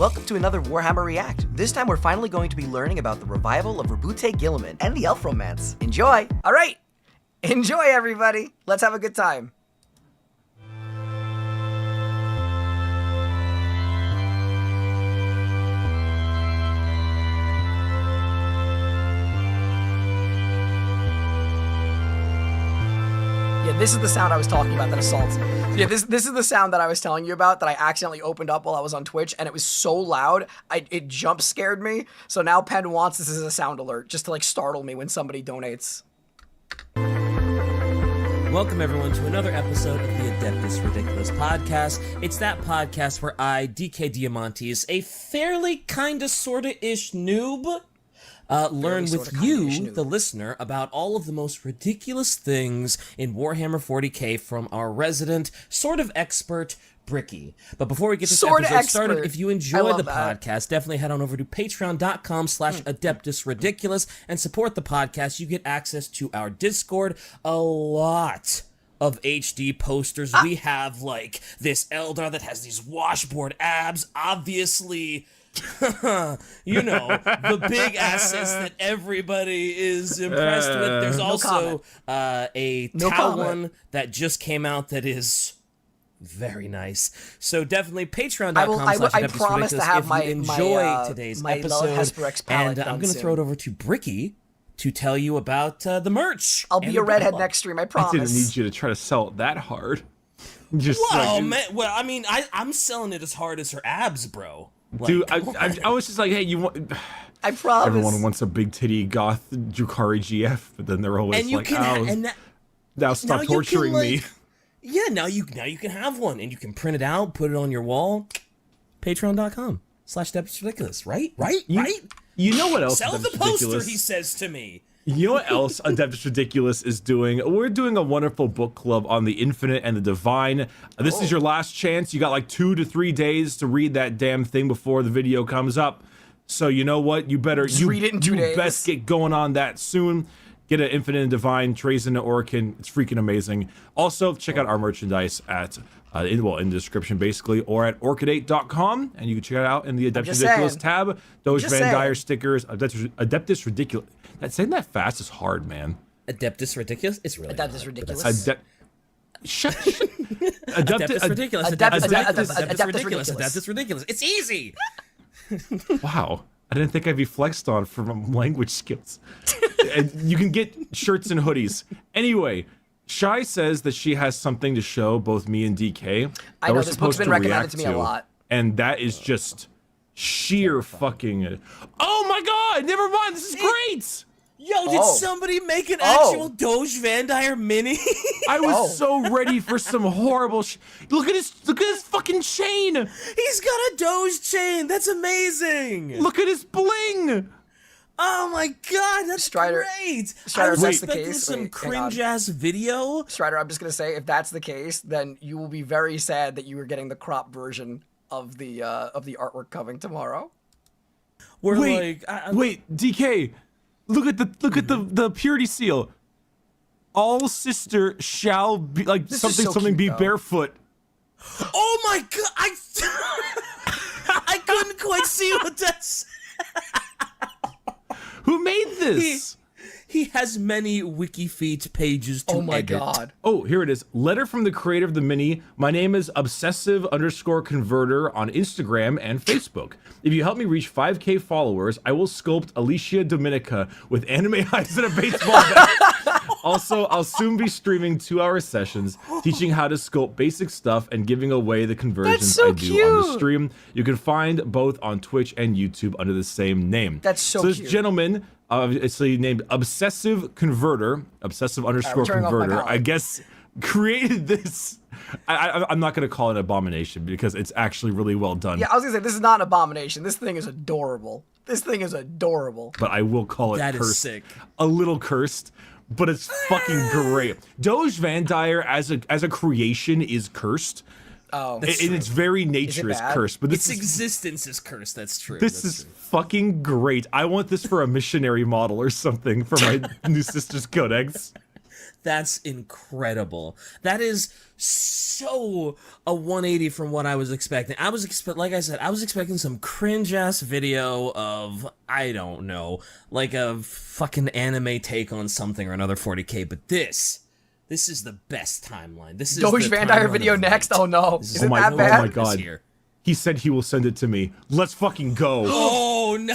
welcome to another Warhammer React. This time we're finally going to be learning about the revival of ROBOUTE GUILLIMAN and the Elf Romance. Enjoy! Alright, enjoy everybody! Let's have a good time. Yeah, this is the sound I was talking about that assaults. Yeah, this is the sound that I was telling you about that I accidentally opened up while I was on Twitch, and it was so loud, it jump scared me. So now Penn wants this as a sound alert, just to like startle me when somebody donates. Welcome everyone to another episode of the Adeptus Ridiculous podcast. It's that podcast where I, DK Diamantes, a fairly kinda sorta-ish noob, learn with you, the listener, about all of the most ridiculous things in Warhammer 40k from our resident, sort of expert, Bricky. But before we get this episode started, if you enjoy the podcast, definitely head on over to patreon.com/AdeptusRidiculous and support the podcast. You get access to our Discord, a lot of HD posters. We have, like, this Eldar that has these washboard abs, obviously... you know, the big assets that everybody is impressed with. There's also a Talon that just came out that is very nice. So definitely patreon.com/AdeptusRidiculous I promise to have if you enjoy today's episode. And I'm going to throw it over to Bricky to tell you about the merch. I'll be a redhead next stream, I promise. I didn't need you to try to sell it that hard. Just man, well, I mean, I'm selling it as hard as her abs, bro. Like, dude, I was just like, hey, you want... I promise. Everyone wants a big titty goth Drukhari GF, but then they're always like, now stop torturing me. Yeah, now you can have one, and you can print it out, put it on your wall. Patreon.com/Adeptus Ridiculous, right? You know what else? Sell the poster, he says to me. You know what else Adeptus Ridiculous is doing? We're doing a wonderful book club on the Infinite and the Divine. This is your last chance. You got like 2 to 3 days to read that damn thing before the video comes up. So you know what? You better read it in 2 days. Best get going on that soon. Get an Infinite and Divine, Trazen and Orkin. It's freaking amazing. Also, check out our merchandise at in the description basically, or at orchidate.com, and you can check it out in the Adeptus Ridiculous tab. Doge Van Dyer stickers, Adeptus Ridiculous. Saying that fast is hard, man. Adeptus Ridiculous? It's really Adeptus Ridiculous. Adeptus Ridiculous. Adeptus Ridiculous. Adeptus Ridiculous. It's easy. Wow. I didn't think I'd be flexed on for my language skills. And you can get shirts and hoodies. Anyway, Shy says that she has something to show both me and DK. I know, this book's been recommended to me a lot. And that is just sheer fucking... Oh my god! Never mind, this is great! Yo, did somebody make an actual Doge Van Dyer mini? I was so ready for some horrible look at his fucking chain! He's got a Doge chain! That's amazing! Look at his bling! Oh my god, that's great! Strider, I was expecting some cringe-ass video. Strider, I'm just gonna say, if that's the case, then you will be very sad that you were getting the crop version of the artwork coming tomorrow. Wait, DK, look at the purity seal. All sister shall be like something be barefoot. Oh my god! I couldn't quite see what that's. Who made this? He has many WikiFeet pages to edit. Oh my god. Oh, here it is. Letter from the creator of the mini. My name is obsessive_converter on Instagram and Facebook. If you help me reach 5K followers, I will sculpt Alicia Dominica with anime eyes and a baseball bat. Also, I'll soon be streaming 2-hour sessions, teaching how to sculpt basic stuff and giving away the conversions I do on the stream. You can find both on Twitch and YouTube under the same name. That's so this gentleman, obviously named Obsessive Converter, Obsessive_converter, I guess, created this. I'm not going to call it an abomination because it's actually really well done. Yeah, I was going to say, this is not an abomination. This thing is adorable. This thing is adorable. But I will call it cursed. That is sick. A little cursed, but it's fucking great. Doge Van Dyer as a creation is cursed. Oh, in its very nature is cursed, but its existence is cursed. That's true. This is fucking great. I want this for a missionary model or something for my new sister's codex. That's incredible. That is so a 180 from what I was expecting. Like I said, I was expecting some cringe-ass video of, I don't know, like a fucking anime take on something or another 40k, but this is the best timeline. This is Doge the Van Dyer timeline video of next? light. Oh no. This Is it that oh bad? my god. Here. He said he will send it to me. Let's fucking go. Oh no.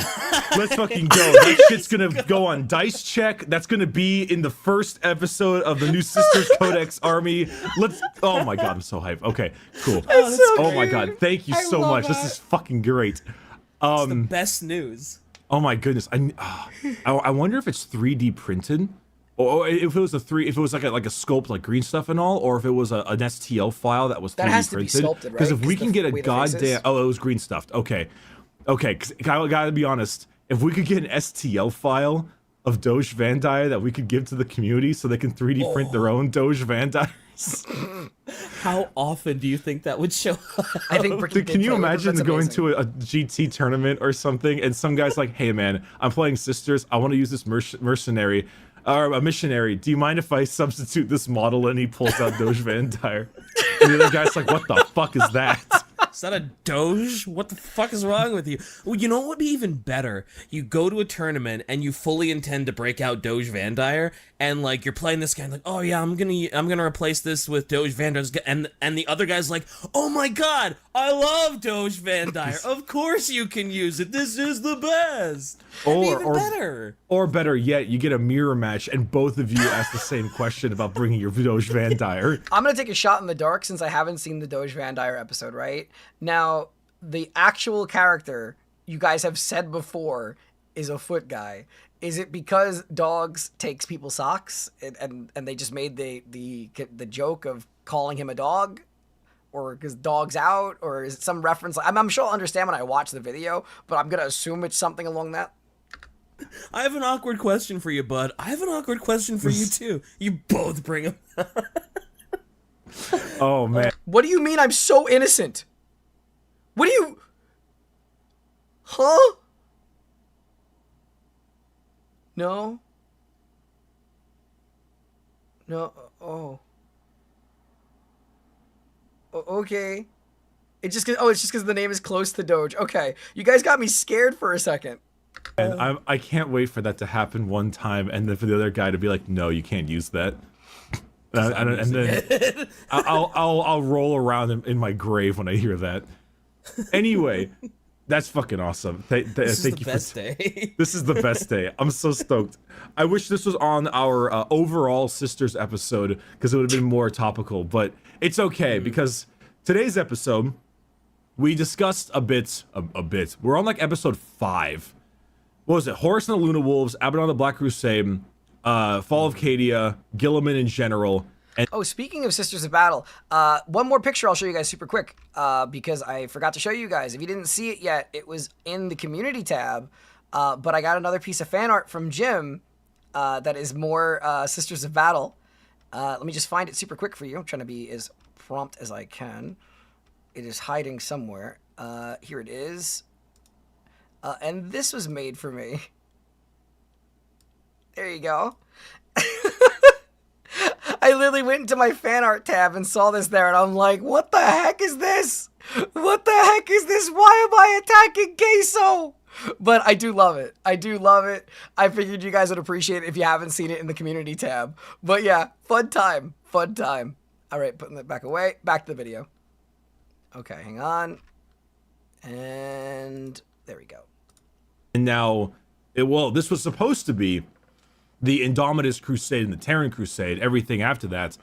Let's fucking go. That shit's gonna go on Dice Check. That's gonna be in the first episode of the new Sisters Codex Army. Oh my god, I'm so hyped. Okay, cool. Oh my god, thank you so much. This is fucking great. It's the best news. Oh my goodness. I wonder if it's 3D printed. Or if it was like a sculpt, like green stuff and all, or if it was an STL file that was 3D That has to be printed. sculpted, right? Because if we can get a way the face is. goddamn, it was green stuffed. Okay, because I gotta be honest. If we could get an STL file of Doge Van Dyer that we could give to the community so they can 3D print their own Doge Van Dyers. How often do you think that would show up? I think Dude, can you imagine that's going amazing. to a GT tournament or something and some guy's like, hey man, I'm playing Sisters. I want to use this mercenary. Or a missionary, do you mind if I substitute this model? And he pulls out Doge Van Dyer. And the other guy's like, what the fuck is that? Is that a Doge? What the fuck is wrong with you? Well, you know what would be even better? You go to a tournament and you fully intend to break out Doge Van Dyer, and like you're playing this guy, and like, oh yeah, I'm gonna replace this with Doge Van Dyer, and the other guy's like, oh my god, I love Doge Van Dyer. Of course you can use it. This is the best. Better. Or better yet, you get a mirror match and both of you ask the same question about bringing your Doge Van Dyer. I'm gonna take a shot in the dark since I haven't seen the Doge Van Dyer episode, right? Now, the actual character you guys have said before is a foot guy. Is it because dogs takes people's socks and they just made the joke of calling him a dog? Or because dog's out? Or is it some reference? I'm sure I'll understand when I watch the video, but I'm gonna assume it's something along that. I have an awkward question for you, bud. I have an awkward question for you too. You both bring him. Oh man. What do you mean I'm so innocent? What do you... Huh? No? No, oh. Okay. It's just because the name is close to Doge. Okay. You guys got me scared for a second. And I can't wait for that to happen one time and then for the other guy to be like, no, you can't use that. And then I'll roll around in my grave when I hear that. Anyway, that's fucking awesome. This is the best day. This is the best day. I'm so stoked. I wish this was on our overall Sisters episode because it would have been more topical, but it's okay because today's episode, we discussed a bit. We're on like episode 5. What was it? Horus and the Luna Wolves, Abaddon the Black Crusade, Fall of Cadia, Guilliman in general. Oh, speaking of Sisters of Battle, one more picture I'll show you guys super quick because I forgot to show you guys. If you didn't see it yet, it was in the community tab, but I got another piece of fan art from Jim that is more Sisters of Battle. Let me just find it super quick for you. I'm trying to be as prompt as I can. It is hiding somewhere. Here it is. And this was made for me. There you go. I literally went into my fan art tab and saw this there, and I'm like, what the heck is this? What the heck is this? Why am I attacking Queso? But I do love it. I do love it. I figured you guys would appreciate it if you haven't seen it in the community tab. But yeah, fun time. Fun time. All right, putting that back away. Back to the video. Okay, hang on. And there we go. And now, this was supposed to be the Indomitus Crusade and the Terran Crusade, everything after that.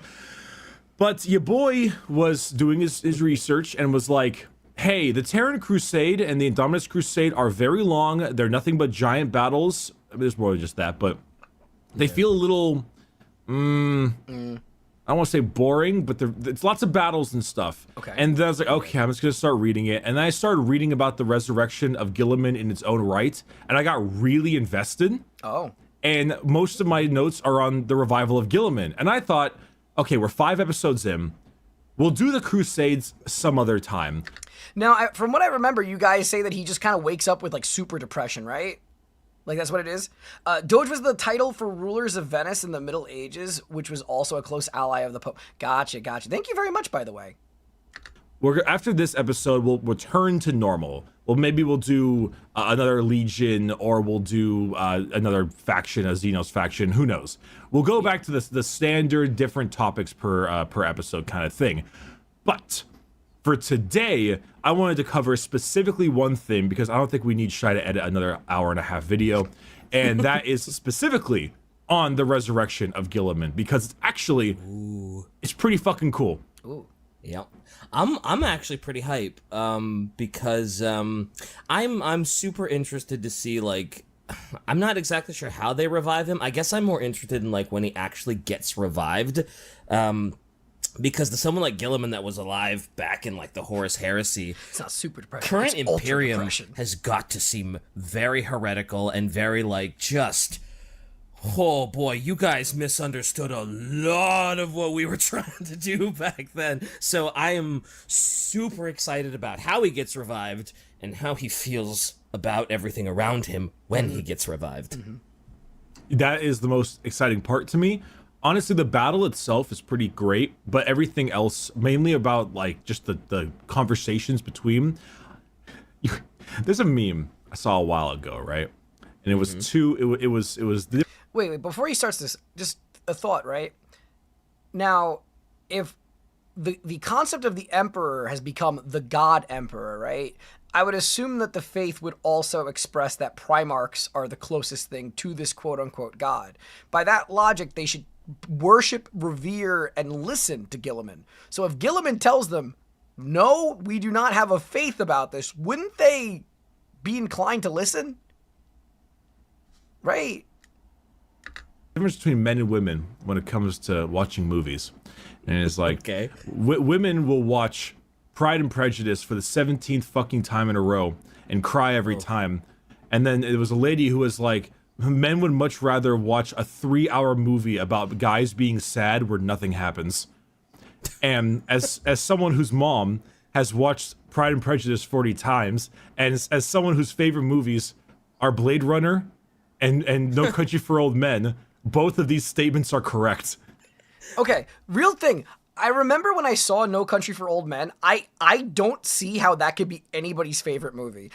But your boy was doing his research and was like, hey, the Terran Crusade and the Indomitus Crusade are very long. They're nothing but giant battles. I mean, there's more than just that, but they feel a little, I don't want to say boring, but it's lots of battles and stuff. Okay. And then I was like, okay, I'm just going to start reading it. And then I started reading about the resurrection of Guilliman in its own right. And I got really invested. Oh. And most of my notes are on the revival of Guilliman. And I thought, okay, we're 5 episodes in. We'll do the Crusades some other time. Now, from what I remember, you guys say that he just kind of wakes up with like super depression, right? Like, that's what it is. Doge was the title for rulers of Venice in the Middle Ages, which was also a close ally of the Pope. Gotcha. Thank you very much, by the way. After this episode, we'll return to normal. Well, maybe we'll do another legion, or we'll do another faction, a Xenos faction. Who knows? We'll go back to the standard different topics per episode kind of thing. But for today, I wanted to cover specifically one thing, because I don't think we need Shy to edit another hour-and-a-half video, and that is specifically on the resurrection of Guilliman, because it's actually, it's pretty fucking cool. Ooh. Yep. I'm actually pretty hype, because I'm super interested to see, like, I'm not exactly sure how they revive him. I guess I'm more interested in, like, when he actually gets revived, because someone like Guilliman that was alive back in, like, the Horus Heresy, It's not super depression. current it's ultra Imperium depression. has got to seem very heretical and very, like, just, oh boy, you guys misunderstood a lot of what we were trying to do back then. So I am super excited about how he gets revived and how he feels about everything around him when he gets revived. That is the most exciting part to me. Honestly, the battle itself is pretty great, but everything else, mainly about, like, just the conversations between. There's a meme I saw a while ago, right? And it was it was Wait, before he starts this, just a thought, right? Now, if the concept of the Emperor has become the God Emperor, right? I would assume that the faith would also express that primarchs are the closest thing to this quote-unquote God. By that logic, they should worship, revere, and listen to Guilliman. So if Guilliman tells them, no, we do not have a faith about this, wouldn't they be inclined to listen? Right? difference between men and women when it comes to watching movies. And it's like, Okay. Women will watch Pride and Prejudice for the 17th fucking time in a row and cry every time. And then it was a lady who was like, men would much rather watch a 3-hour movie about guys being sad where nothing happens. And as someone whose mom has watched Pride and Prejudice 40 times, and as someone whose favorite movies are Blade Runner and No Country for Old Men, both of these statements are correct. Okay, real thing. I remember when I saw No Country for Old Men, I don't see how that could be anybody's favorite movie.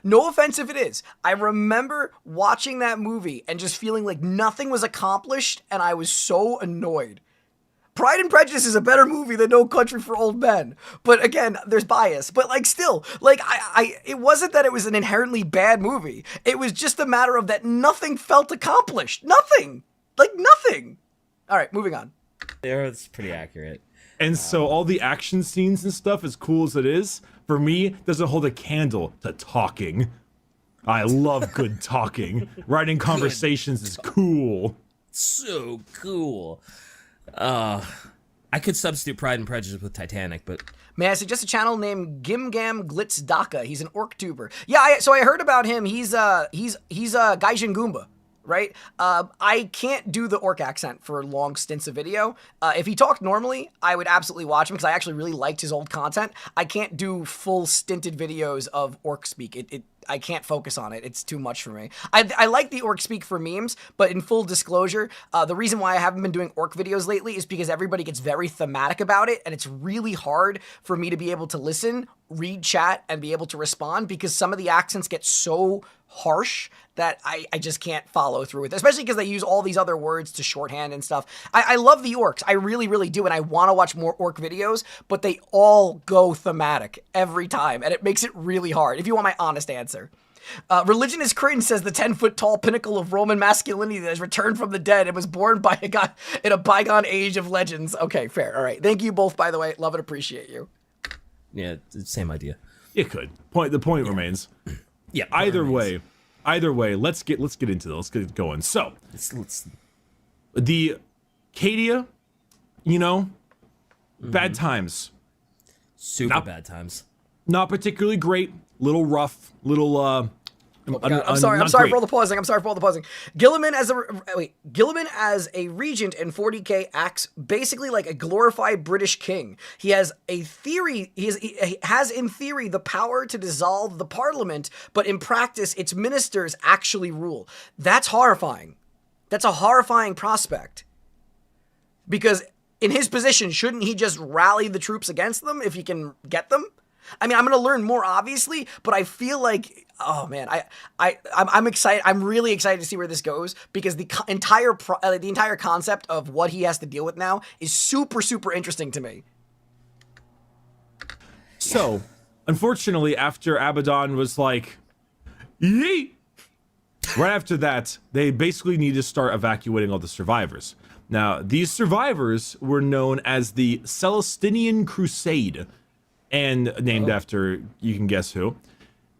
No offense if it is. I remember watching that movie and just feeling like nothing was accomplished, and I was so annoyed. Pride and Prejudice is a better movie than No Country for Old Men. But again, there's bias. But like still, like it wasn't that it was an inherently bad movie. It was just a matter of that nothing felt accomplished. Nothing. Like nothing. All right, moving on. Yeah, that's pretty accurate. And so all the action scenes and stuff, as cool as it is, for me, doesn't hold a candle to talking. I love good talking. Writing conversations is cool. So cool. I could substitute Pride and Prejudice with Titanic, but May I suggest a channel named Gimgam Glitz Daka? He's an orc tuber. Yeah, so I heard about him. He's Gaijin Goomba, right? I can't do the orc accent for long stints of video. If he talked normally, I would absolutely watch him because I actually really liked his old content. I can't do full stinted videos of orc speak. I can't focus on it. It's too much for me. I like the orc speak for memes, but in full disclosure, the reason why I haven't been doing orc videos lately is because everybody gets very thematic about it, and it's really hard for me to be able to listen, read chat, and be able to respond because some of the accents get so harsh that I just can't follow through with it, especially because they use all these other words to shorthand and stuff. I love the orcs. I really, really do, and I want to watch more orc videos, but they all go thematic every time, and it makes it really hard, if you want my honest answer. Religion is cringe, says the 10-foot-tall pinnacle of Roman masculinity that has returned from the dead and was born by a guy in a bygone age of legends. Okay, fair. All right. Thank you both, by the way. Love and appreciate you. yeah, same idea. It could. The point remains. Yeah. Either way, let's get into this. Let's get it going. So, Let's the Cadia, bad times. super Not- bad times. Not particularly great. Little rough. Little I'm sorry for all the pausing. Guilliman as a regent in 40k acts basically like a glorified British king. He has a theory. He has in theory the power to dissolve the parliament, but in practice, its ministers actually rule. That's horrifying. That's a horrifying prospect. Because in his position, shouldn't he just rally the troops against them if he can get them? I mean, I'm going to learn more, obviously, but I feel like, oh man, I'm excited. I'm really excited to see where this goes because the entire concept of what he has to deal with now is super, super interesting to me. So, unfortunately, after Abaddon was like, yeet, right after that, they basically need to start evacuating all the survivors. Now, these survivors were known as the Celestinian Crusade, and named after, you can guess who.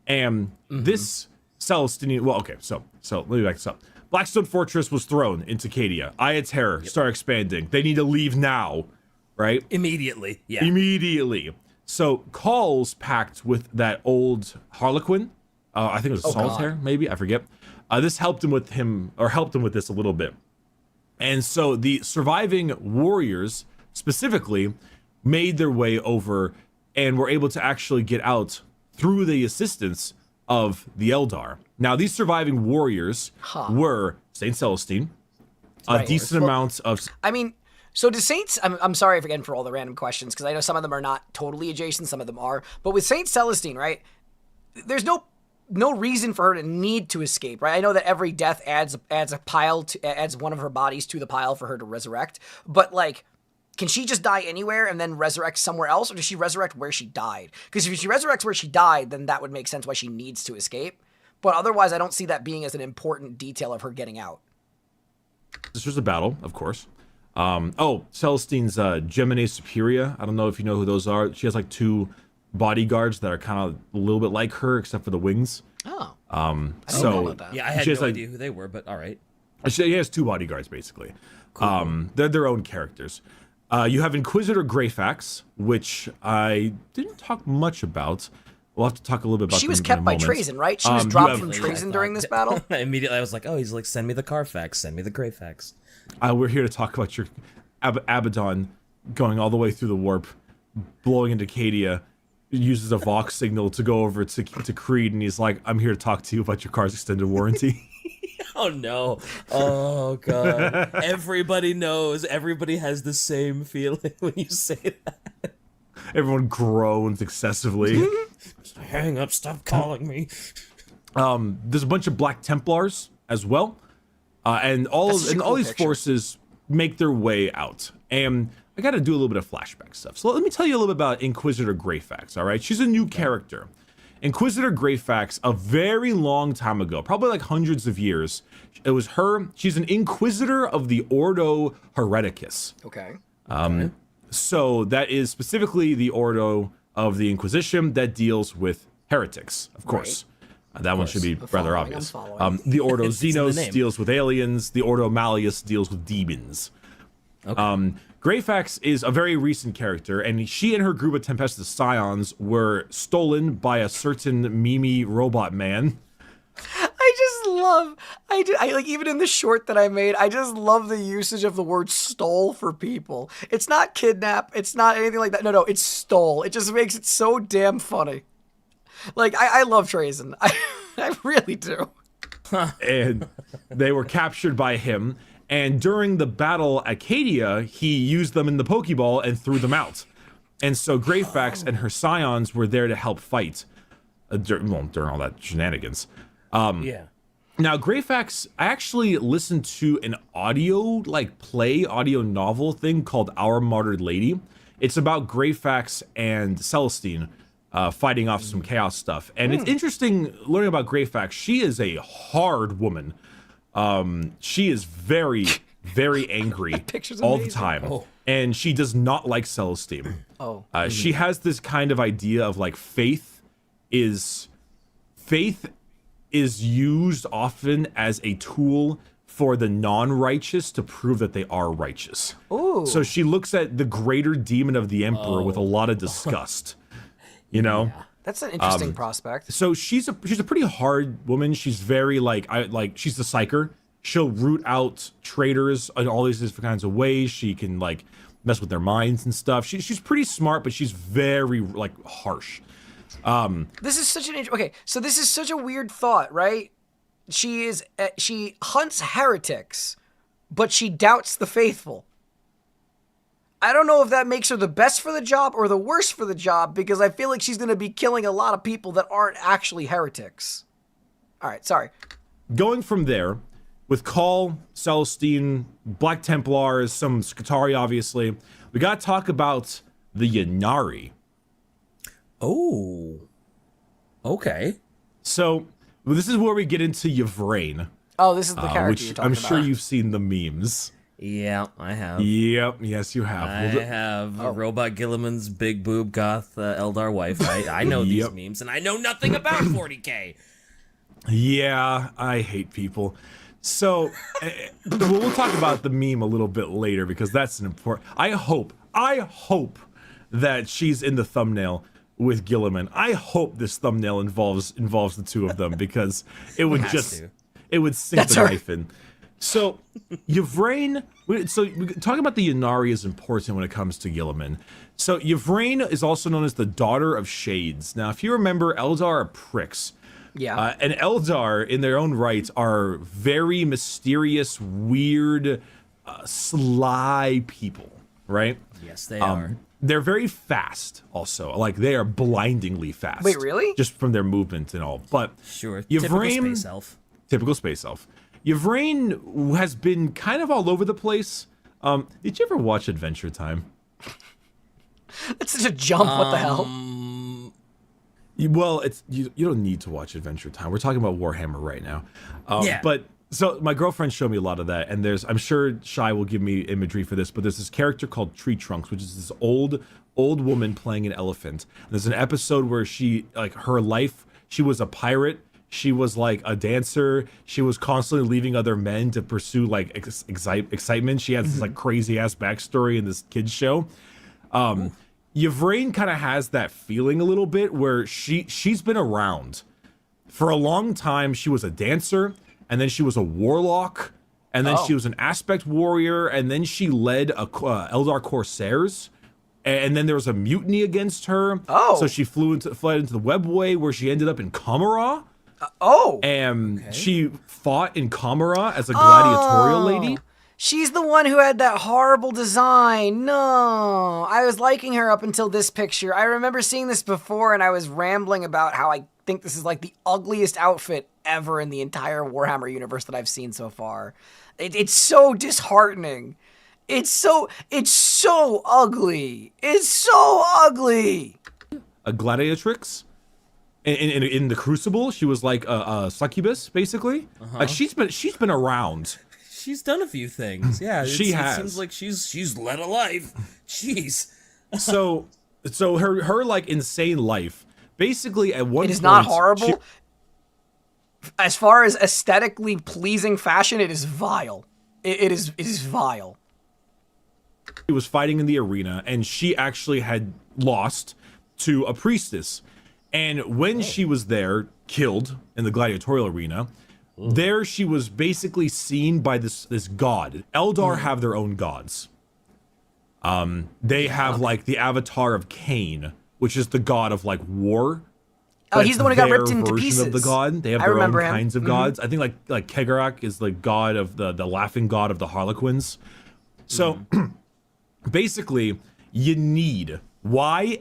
And this Celestinian, well, okay, so let me back this up. Blackstone Fortress was thrown into Cadia. Eye of Terror, start expanding. They need to leave now, right? Immediately, yeah. Immediately. So Call's pact with that old Harlequin. I think it was Solitaire, maybe, I forget. This helped him with this a little bit. And so the surviving warriors, specifically, made their way over and were able to actually get out through the assistance of the Eldar. Now, these surviving warriors were Saint Celestine, a decent amount of... I mean, so do Saints... I'm sorry again for all the random questions, because I know some of them are not totally adjacent, some of them are. But with Saint Celestine, right, there's no reason for her to need to escape, right? I know that every death adds one of her bodies to the pile for her to resurrect, but like... Can she just die anywhere and then resurrect somewhere else, or does she resurrect where she died? Because if she resurrects where she died, then that would make sense why she needs to escape. But otherwise, I don't see that being as an important detail of her getting out. This was a battle, of course. Celestine's Gemini Superior. I don't know if you know who those are. She has like 2 bodyguards that are kind of a little bit like her, except for the wings. Oh. I didn't know about that. Yeah, I had no idea who they were, but all right. She has 2 bodyguards, basically. Cool. They're their own characters. You have Inquisitor Greyfax, which I didn't talk much about. We'll have to talk a little bit about. She was kept by Trazen, right? She was dropped from Trazen during this battle. Immediately, I was like, "Oh, he's like, send me the Carfax, send me the Greyfax." We're here to talk about your Abaddon going all the way through the warp, blowing into Cadia. Uses a Vox signal to go over to Creed, and he's like, "I'm here to talk to you about your car's extended warranty." Oh no. Oh god. Everybody knows. Everybody has the same feeling when you say that. Everyone groans excessively. Hang up, stop calling me. There's a bunch of Black Templars as well. And all these forces make their way out. And I got to do a little bit of flashback stuff. So let me tell you a little bit about Inquisitor Greyfax, all right? She's a new character. Inquisitor Greyfax, a very long time ago, probably like hundreds of years, it was her. She's an Inquisitor of the Ordo Hereticus. Okay. So that is specifically the Ordo of the Inquisition that deals with heretics, of course. Right. That one should be rather obvious. The Ordo Xenos deals with aliens. The Ordo Malleus deals with demons. Okay. Greyfax is a very recent character, and she and her group of Tempestus Scions were stolen by a certain Mimi robot man. I like, even in the short that I made, I just love the usage of the word stole for people. It's not kidnap, it's not anything like that. No, it's stole. It just makes it so damn funny. Like, I love Trazen. I really do. And they were captured by him. And during the battle at Cadia, he used them in the Pokeball and threw them out. And so Greyfax and her Scions were there to help fight during all that shenanigans. Now, Greyfax, I actually listened to an audio novel thing called Our Martyred Lady. It's about Greyfax and Celestine fighting off some chaos stuff. And it's interesting learning about Greyfax. She is a hard woman. She is very, very angry all the time. And she does not like Celestine. She has this kind of idea of like faith is used often as a tool for the non-righteous to prove that they are righteous. Ooh. So she looks at the greater demon of the Emperor with a lot of disgust. You know? That's an interesting prospect. So she's a pretty hard woman. She's very she's the psyker. She'll root out traitors in all these different kinds of ways. She can like mess with their minds and stuff. She's pretty smart, but she's very like harsh. This is such so this is such a weird thought, right? She hunts heretics, but she doubts the faithful. I don't know if that makes her the best for the job or the worst for the job, because I feel like she's going to be killing a lot of people that aren't actually heretics. All right, sorry. Going from there, with Call, Celestine, Black Templars, some Skitarii, obviously, we got to talk about the Ynnari. Oh. Okay. So, this is where we get into Yvraine. Oh, this is the character which you're talking I'm about. sure you've seen the memes. Yeah, I have. Yep, yes, you have. I have Robot Guilliman's big boob goth Eldar wife. I know these memes, and I know nothing about 40k. Yeah, I hate people. So, we'll talk about the meme a little bit later, because that's an important... I hope that she's in the thumbnail with Guilliman. I hope this thumbnail involves the two of them, because it would it would sink the knife in. So, Yvraine, talking about the Ynnari is important when it comes to Guilliman. So, Yvraine is also known as the Daughter of Shades. Now, if you remember, Eldar are pricks. Yeah. And Eldar, in their own right, are very mysterious, weird, sly people, right? Yes, they are. They're very fast, also. Like, they are blindingly fast. Wait, really? Just from their movement and all. But Sure, Yvraine, typical space elf. Yvraine has been kind of all over the place. Did you ever watch Adventure Time? That's such a jump. What the hell? Well, you don't need to watch Adventure Time. We're talking about Warhammer right now. Yeah. But so my girlfriend showed me a lot of that, and I'm sure Shai will give me imagery for this, but there's this character called Tree Trunks, which is this old woman playing an elephant. And there's an episode where her life, she was a pirate. She was like a dancer. She was constantly leaving other men to pursue like excitement. She has this like crazy ass backstory in this kids show. Yvraine kind of has that feeling a little bit, where she's been around for a long time. She was a dancer, and then she was a warlock, and then she was an aspect warrior, and then she led Eldar Corsairs. And then there was a mutiny against her. So she fled into the Webway, where she ended up in Kamara. And she fought in Kamara as a gladiatorial lady. She's the one who had that horrible design. No, I was liking her up until this picture. I remember seeing this before, and I was rambling about how I think this is like the ugliest outfit ever in the entire Warhammer universe that I've seen so far. It's so disheartening. It's so ugly. It's so ugly. A gladiatrix. In the Crucible, she was like a succubus, basically. Like she's been around. She's done a few things. Yeah, she has. It seems like she's led a life. Jeez. So her like insane life. Basically, at one point, it is not horrible. As far as aesthetically pleasing fashion, it is vile. It is vile. She was fighting in the arena, and she actually had lost to a priestess. And when she was there, killed in the gladiatorial arena, there she was basically seen by this god. Eldar have their own gods. They have like the avatar of Cain, which is the god of like war. Oh, he's the one who got ripped into pieces. Of the god. They have their own kinds of gods. I think like Kegarak is the god of the laughing god of the Harlequins. So basically, Ynead, Ynead,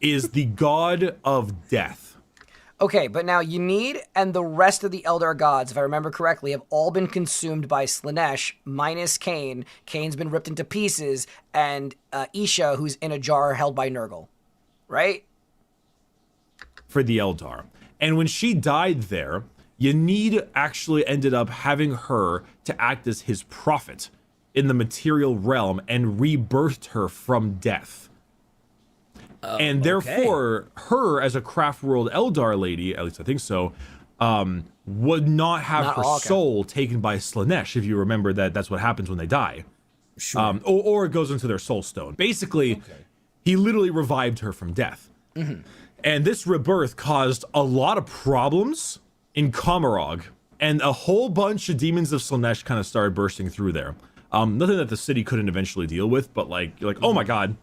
is the god of death. Okay, but now Ynead and the rest of the Eldar gods, if I remember correctly, have all been consumed by Slaanesh, minus Cain. Cain's been ripped into pieces, and Isha, who's in a jar held by Nurgle. Right? For the Eldar. And when she died there, Ynead actually ended up having her to act as his prophet in the material realm and rebirthed her from death. And therefore, her as a craft world Eldar lady, at least I think so, would not have her soul taken by Slaanesh, if you remember that's what happens when they die. Sure. Or it goes into their soul stone. Basically, he literally revived her from death. And this rebirth caused a lot of problems in Komarog, and a whole bunch of demons of Slaanesh kind of started bursting through there. Nothing that the city couldn't eventually deal with, but you're like, oh my god.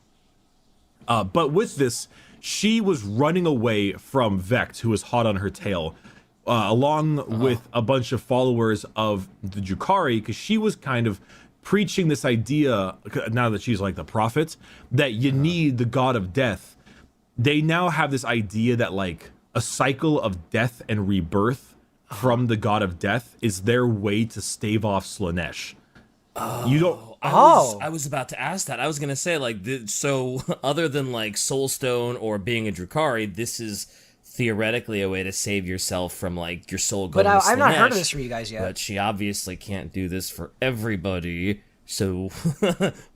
But with this, she was running away from Vect, who was hot on her tail, along with a bunch of followers of the Drukhari, because she was kind of preaching this idea, now that she's like the prophet, that you need the god of death. They now have this idea that like a cycle of death and rebirth from the god of death is their way to stave off Slaanesh. You don't. I was about to ask that. I was gonna say so other than like Soulstone or being a Drukhari, this is theoretically a way to save yourself from like your soul going to Slaanesh. I've not heard of this from you guys yet. But she obviously can't do this for everybody. So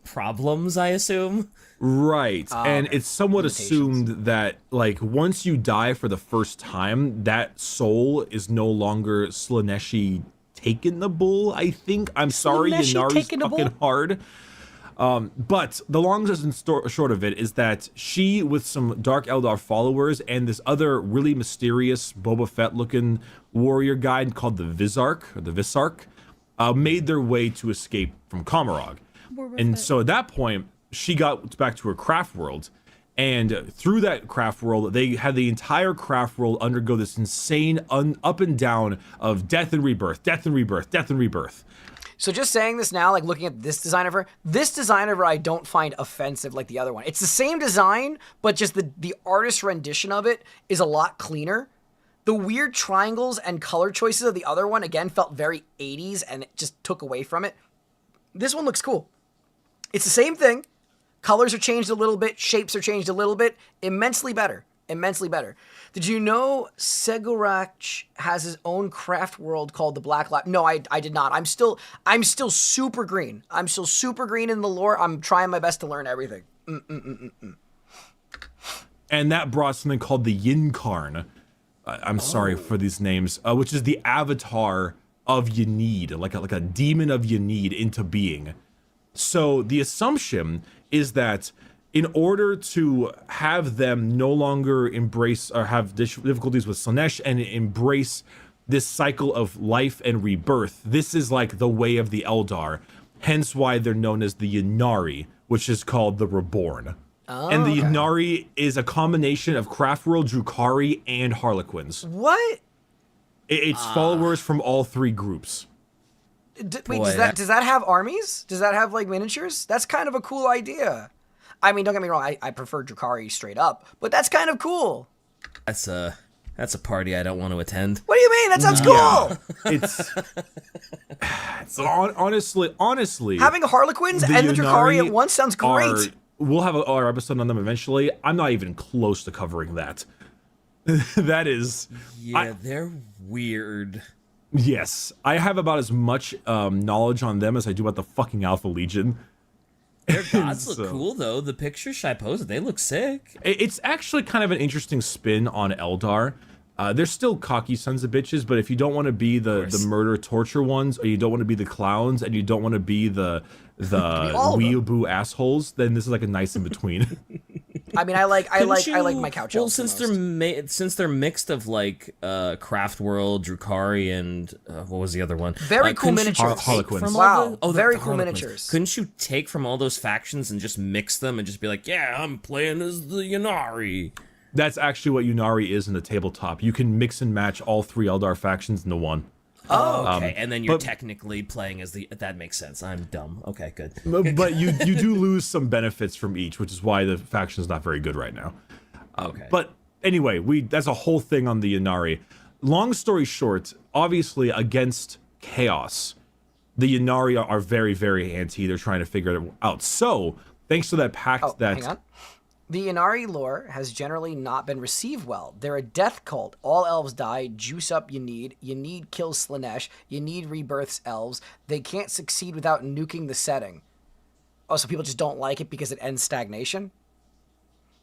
problems, I assume. Right. And it's somewhat assumed that like once you die for the first time, that soul is no longer Slaaneshi takenable, I think. I'm sorry, Yanari's fucking hard. But the long and short of it is that she, with some Dark Eldar followers and this other really mysterious Boba Fett looking warrior guy called the Visarch, made their way to escape from Komarog. And so at that point, she got back to her craft world. And through that craft world, they had the entire craft world undergo this insane up and down of death and rebirth, death and rebirth, death and rebirth. So just saying this now, like looking at this design of her I don't find offensive like the other one. It's the same design, but just the artist rendition of it is a lot cleaner. The weird triangles and color choices of the other one, again, felt very 80s and it just took away from it. This one looks cool. It's the same thing. Colors are changed a little bit. Shapes are changed a little bit. Immensely better. Immensely better. Did you know Segurach has his own craft world called the Black Lab? No, I did not. I'm still super green. I'm still super green in the lore. I'm trying my best to learn everything. And that brought something called the Yinkarn. I'm sorry for these names, which is the avatar of Yanid, like a demon of Yanid into being. So the assumption is that in order to have them no longer embrace or have difficulties with Slaanesh and embrace this cycle of life and rebirth, this is like the way of the Eldar. Hence why they're known as the Ynnari, which is called the Reborn. And the Ynnari is a combination of Craftworld, Drukhari, and Harlequins. What? It's followers from all three groups. Wait, does that have armies? Does that have like miniatures? That's kind of a cool idea. I mean, don't get me wrong, I prefer Drukhari straight up, but that's kind of cool. That's a party I don't want to attend. What do you mean? That sounds cool. It's honestly, having Harlequins and the Drukhari at once sounds great. We'll have our episode on them eventually. I'm not even close to covering that. That is... Yeah, they're weird. Yes. I have about as much knowledge on them as I do about the fucking Alpha Legion. Their gods look cool, though. The pictures Shai posted, they look sick. It's actually kind of an interesting spin on Eldar. They're still cocky sons of bitches, but if you don't want to be the murder torture ones, or you don't want to be the clowns, and you don't want to be the weeaboo assholes, then this is like a nice in between. I mean, I like my couch. Well, since they're mixed of like Craft World, Drukhari, and what was the other one? Very cool miniatures. Harlequins. Wow. Very cool miniatures. Couldn't you take from all those factions and just mix them and just be like, yeah, I'm playing as the Ynnari? That's actually what Ynnari is in the tabletop. You can mix and match all three Eldar factions into one. Oh, okay. And then you're technically playing as the... That makes sense. I'm dumb. Okay, good. But you do lose some benefits from each, which is why the faction is not very good right now. Okay. But anyway, that's a whole thing on the Ynnari. Long story short, obviously against chaos, the Ynnari are very, very anti. They're trying to figure it out. So, thanks to that pact that... Hang on. The Ynnari lore has generally not been received well. They're a death cult. All elves die. Juice up Yanid. Yanid kills Slaanesh. Yanid rebirths elves. They can't succeed without nuking the setting. Oh, so people just don't like it because it ends stagnation?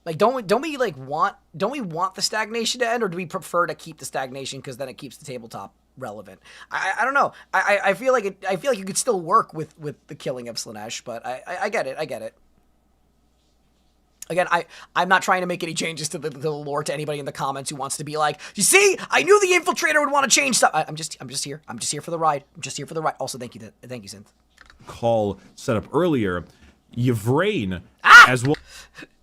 Like, don't we want the stagnation to end, or do we prefer to keep the stagnation because then it keeps the tabletop relevant? I don't know. I feel like you could still work with the killing of Slaanesh, but I get it. Again, I'm not trying to make any changes to the lore to anybody in the comments who wants to be like, you see, I knew the infiltrator would want to change stuff. I'm just here. I'm just here for the ride. I'm just here for the ride. Also, thank you, Synth. Call set up earlier, Yvrain as well.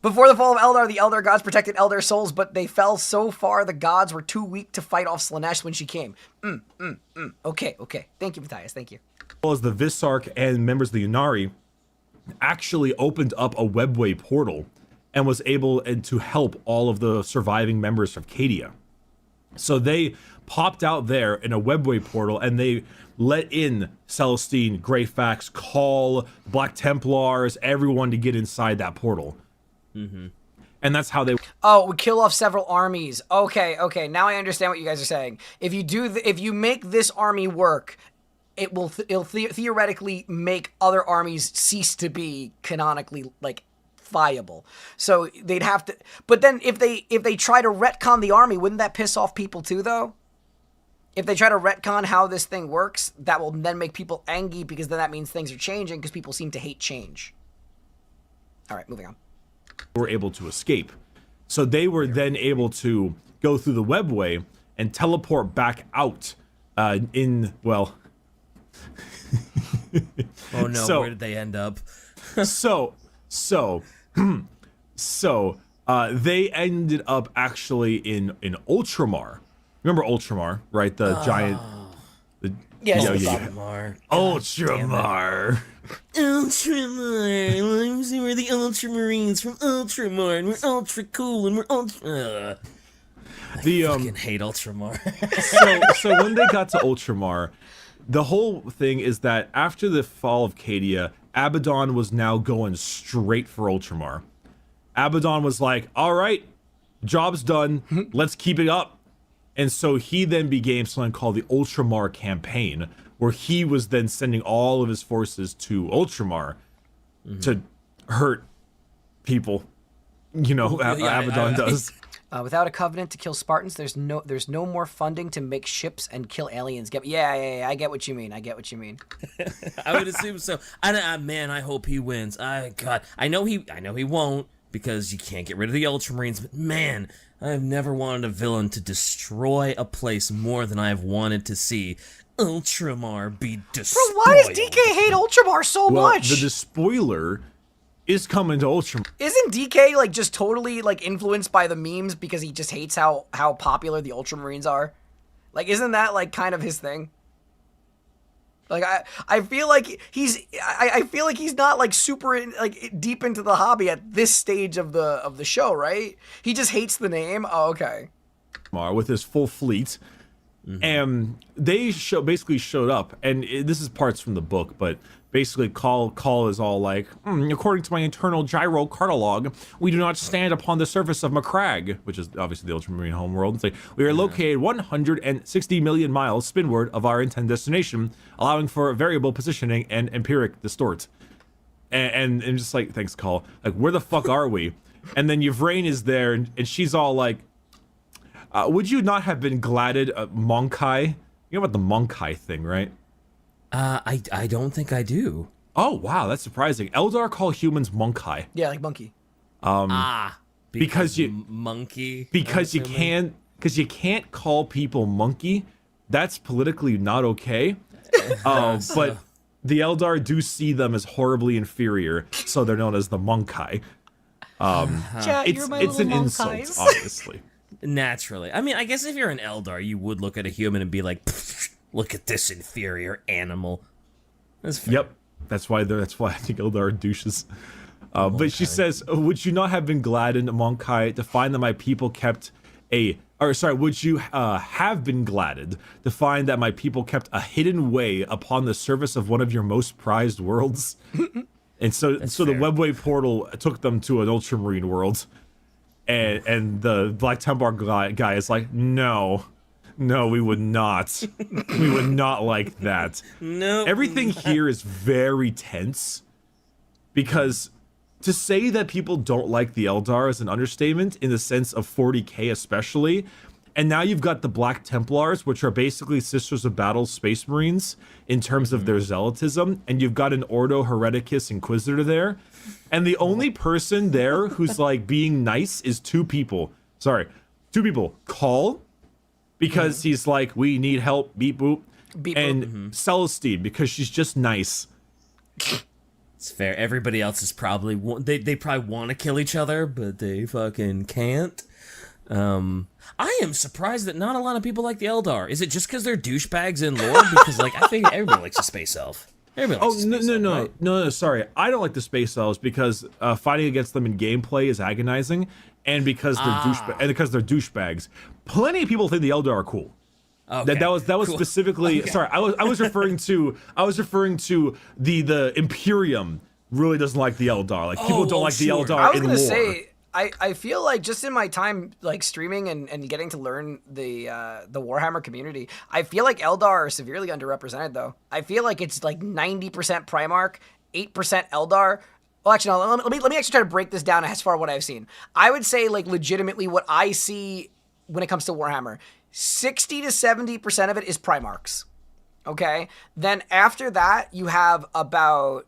Before the fall of Eldar, the Eldar gods protected Eldar souls, but they fell so far the gods were too weak to fight off Slaanesh when she came. Okay. Thank you, Matthias. Thank you. As well as the Visarch and members of the Ynnari actually opened up a webway portal and was able to help all of the surviving members of Cadia. So they popped out there in a webway portal and they let in Celestine, Greyfax, Call, Black Templars, everyone to get inside that portal. And that's how they... Oh, we kill off several armies. Okay. Now I understand what you guys are saying. If you make this army work, it'll theoretically make other armies cease to be canonically, like, viable. So they'd have to... But then if they try to retcon the army, wouldn't that piss off people too, though? If they try to retcon how this thing works, that will then make people angry, because then that means things are changing, because people seem to hate change. All right, moving on. Were able to escape. So they were then able to go through the webway and teleport back out well... Oh no, where did they end up? So they ended up actually in Ultramar. Remember Ultramar, right? The giant... Yes, Ultramar. Ultramar. Ultramar. We're the Ultramarines from Ultramar, and we're ultra cool, and we're ultra... I fucking hate Ultramar. so when they got to Ultramar, the whole thing is that after the fall of Cadia, Abaddon was now going straight for Ultramar. Abaddon was like, all right, job's done, let's keep it up. And so he then began something called the Ultramar campaign, where he was then sending all of his forces to Ultramar to hurt people. You know, Abaddon does. Without a covenant to kill Spartans, there's no more funding to make ships and kill aliens. Yeah, I get what you mean. I would assume so. Man, I hope he wins. God, I know he won't, because you can't get rid of the Ultramarines. But man, I've never wanted a villain to destroy a place more than I've wanted to see Ultramar be destroyed. Bro, why does DK hate Ultramar so much? The despoiler is coming to Ultramar. Isn't DK like just totally like influenced by the memes because he just hates how popular the Ultramarines are? Like, isn't that like kind of his thing? Like I feel like I feel like he's not like super deep into the hobby at this stage of the show, right? He just hates the name. Oh, okay. With his full fleet, and they basically showed up, and this is parts from the book, but basically Call is all like, according to my internal gyro catalog, we do not stand upon the surface of Macragge, which is obviously the Ultramarine homeworld. It's like, we are located 160 million miles spinward of our intended destination, allowing for variable positioning and empiric distort. And just like, thanks, Call. Like, where the fuck are we? And then Yvrain is there, and she's all like, would you not have been gladded Monkai? You know about the Monkai thing, right? I don't think I do. Oh wow, that's surprising. Eldar call humans Monkai. Yeah, like monkey. Because you monkey. Because you can't call people monkey. That's politically not okay. But the Eldar do see them as horribly inferior, so they're known as the Monkai. It's an insult, obviously. Naturally. I mean, I guess if you're an Eldar, you would look at a human and be like, look at this inferior animal. That's fair. Yep. That's why I think Eldar are douches. But she says, would you not have been glad in Monkai to find that my people kept would you have been gladded to find that my people kept a hidden way upon the surface of one of your most prized worlds? And so the webway portal took them to an Ultramarine world. And the Black Templar guy is like, no, we would not. We would not like that. No. Everything here is very tense, because to say that people don't like the Eldar is an understatement in the sense of 40k especially. And now you've got the Black Templars, which are basically Sisters of Battle Space Marines in terms of their zealotism. And you've got an Ordo Hereticus Inquisitor there. And the only person there who's like being nice is two people. Call, because he's like, we need help, beep boop. Beep and Celestine, because she's just nice. It's fair. Everybody else is probably they probably want to kill each other, but they fucking can't. I am surprised that not a lot of people like the Eldar. Is it just because they're douchebags in lore? Because like I think everybody likes a space elf. No, sorry. I don't like the space elves because fighting against them in gameplay is agonizing, and because they're douchebags. Plenty of people think the Eldar are cool. Okay. That was cool. Specifically. Okay. Sorry, I was referring to the Imperium really doesn't like the Eldar. Like people don't like the Eldar. I was gonna lore. say. I feel like just in my time like streaming and getting to learn the Warhammer community, I feel like Eldar are severely underrepresented though. I feel like it's like 90% Primarch, 8% Eldar. Well, actually, no, let me actually try to break this down as far as what I've seen. I would say like legitimately what I see when it comes to Warhammer, 60 to 70% of it is Primarchs. Okay? Then after that, you have about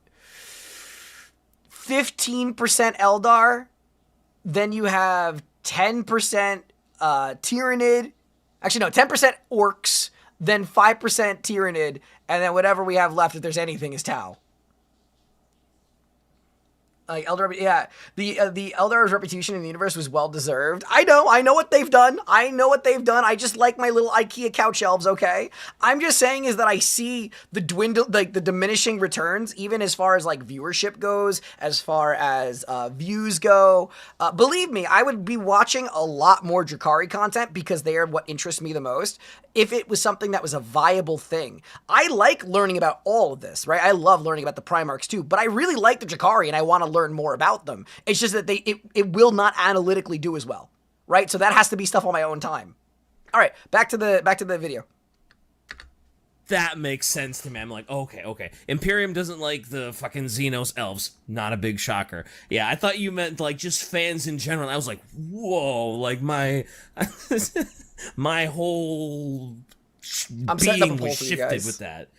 15% Eldar. Then you have 10% Tyranid. Actually, no, 10% Orcs. Then 5% Tyranid. And then whatever we have left, if there's anything, is Tau. Like Eldar, yeah, the Eldar's reputation in the universe was well deserved. I know what they've done. I just like my little IKEA couch elves. Okay, I'm just saying is that I see the the diminishing returns, even as far as like viewership goes, as far as views go. Believe me, I would be watching a lot more Drukhari content because they are what interests me the most. If it was something that was a viable thing, I like learning about all of this, right? I love learning about the Primarchs too, but I really like the Drukhari and I want to learn more about them. It's just that it will not analytically do as well, right? So that has to be stuff on my own time. All right, back to the video. That makes sense to me. I'm like, okay. Imperium doesn't like the fucking Xenos elves. Not a big shocker. Yeah, I thought you meant like just fans in general. I was like, whoa, like my my whole being was shifted with that.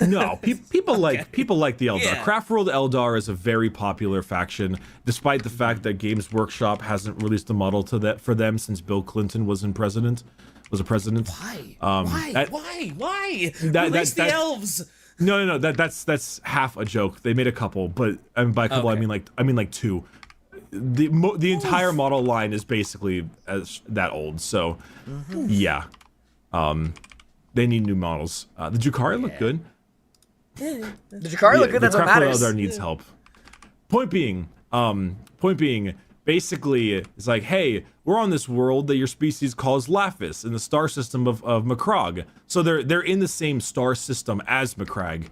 No, people like the Eldar. Yeah. Craft World Eldar is a very popular faction, despite the fact that Games Workshop hasn't released a model for them since Bill Clinton was a president. Why? Why? Release the elves. No. That's half a joke. They made a couple, but by a couple I mean like two. The entire model line is basically that old. So yeah, they need new models. The Drukhari look good. The Drukhari look good. That's what matters. Eldar needs help. Point being, basically, it's like, hey, we're on this world that your species calls Laphis in the star system of Macragge. So they're in the same star system as Macragge.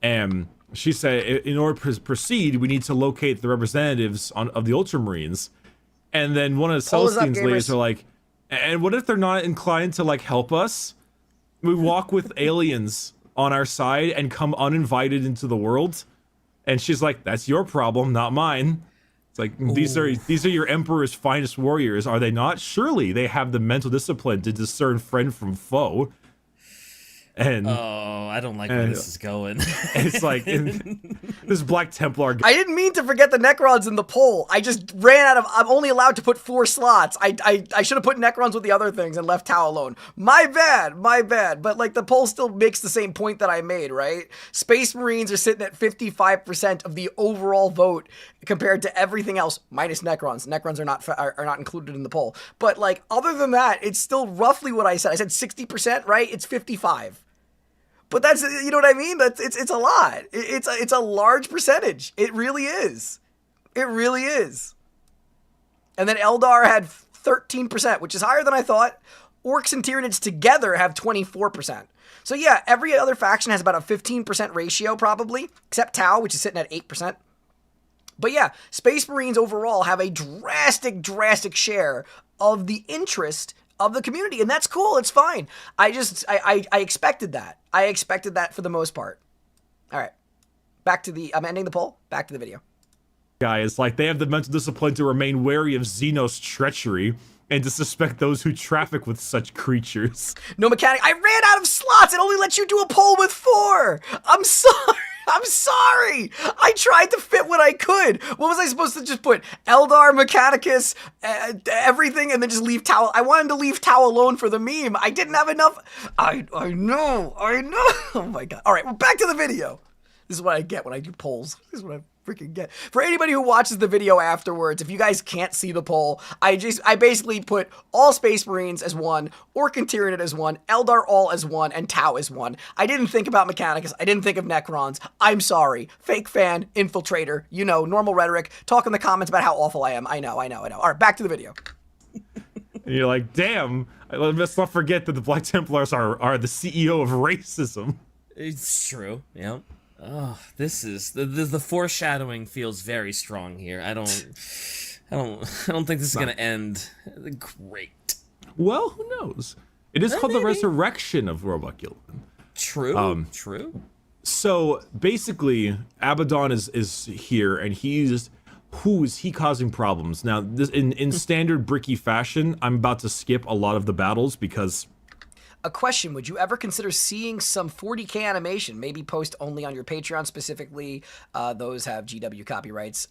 And she said, in order to proceed, we need to locate the representatives of the Ultramarines. And then one of the Celestine's ladies are like, and what if they're not inclined to like help us? We walk with aliens on our side and come uninvited into the world. And she's like, that's your problem, not mine. It's like, these are your Emperor's finest warriors, are they not? Surely they have the mental discipline to discern friend from foe. And I don't like where this is going. It's like this Black Templar. I didn't mean to forget the Necrons in the poll. I just ran out of. I'm only allowed to put 4 slots. I should have put Necrons with the other things and left Tau alone. My bad. But like the poll still makes the same point that I made, right? Space Marines are sitting at 55% of the overall vote compared to everything else minus Necrons. Necrons are not included in the poll. But like other than that, it's still roughly what I said. I said 60%, right? It's 55. But that's, you know what I mean? It's a lot. It's a large percentage. It really is. It really is. And then Eldar had 13%, which is higher than I thought. Orcs and Tyranids together have 24%. So yeah, every other faction has about a 15% ratio probably, except Tau, which is sitting at 8%. But yeah, Space Marines overall have a drastic share of the interest of the community, and that's cool. It's fine. I expected that. I expected that for the most part. All right, I'm ending the poll. Back to the video. Guys, like they have the mental discipline to remain wary of Xenos treachery. and to suspect those who traffic with such creatures. No mechanic. I ran out of slots. It only lets you do a poll with 4. I'm sorry. I'm sorry. I tried to fit what I could. What was I supposed to just put? Eldar, Mechanicus, everything, and then just leave Tau. I wanted to leave Tau alone for the meme. I didn't have enough. I know. Oh my god. All right, well, back to the video. This is what I get when I do polls. This is what I freaking get. For anybody who watches the video afterwards, if you guys can't see the poll, I basically put all Space Marines as 1, Orc and Tyranid as 1, Eldar all as 1, and Tau as 1. I didn't think about Mechanicus. I didn't think of Necrons. I'm sorry. Fake fan, infiltrator, you know, normal rhetoric. Talk in the comments about how awful I am. I know. All right, back to the video. And you're like, damn, let's not forget that the Black Templars are the CEO of racism. It's true, yeah. Oh, this is the foreshadowing feels very strong here. I don't think this is gonna end great. Well, who knows? It is called the resurrection of Robot Guilliman. True. True. So basically, Abaddon is here, and who is he causing problems? Now, this in standard Bricky fashion, I'm about to skip a lot of the battles because. A question, would you ever consider seeing some 40k animation, maybe post only on your Patreon specifically? Those have GW copyrights,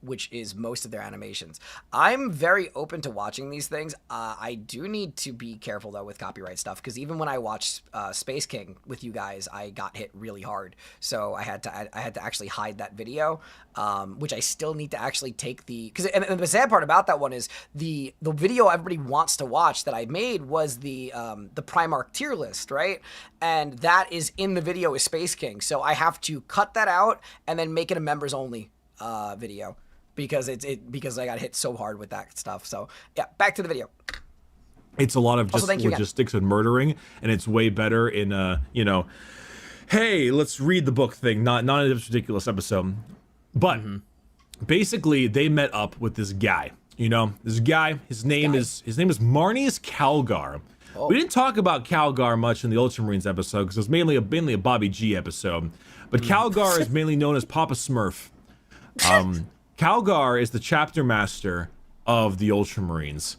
which is most of their animations. I'm very open to watching these things. I do need to be careful, though, with copyright stuff, because even when I watched Space King with you guys, I got hit really hard. So I had to actually hide that video, which I still need to actually take and the sad part about that one is the video everybody wants to watch that I made was the Primarch tier list, right? And that is in the video with Space King. So I have to cut that out and then make it a members only video because because I got hit so hard with that stuff. So yeah, back to the video. It's a lot of just logistics and murdering, and it's way better in hey, let's read the book thing, not an Adeptus Ridiculous episode. But basically they met up with this guy. This guy, his name is Marnius Calgar. Oh. We didn't talk about Calgar much in the Ultramarines episode because it was mainly a Bobby G episode. But Calgar is mainly known as Papa Smurf. Calgar is the chapter master of the Ultramarines.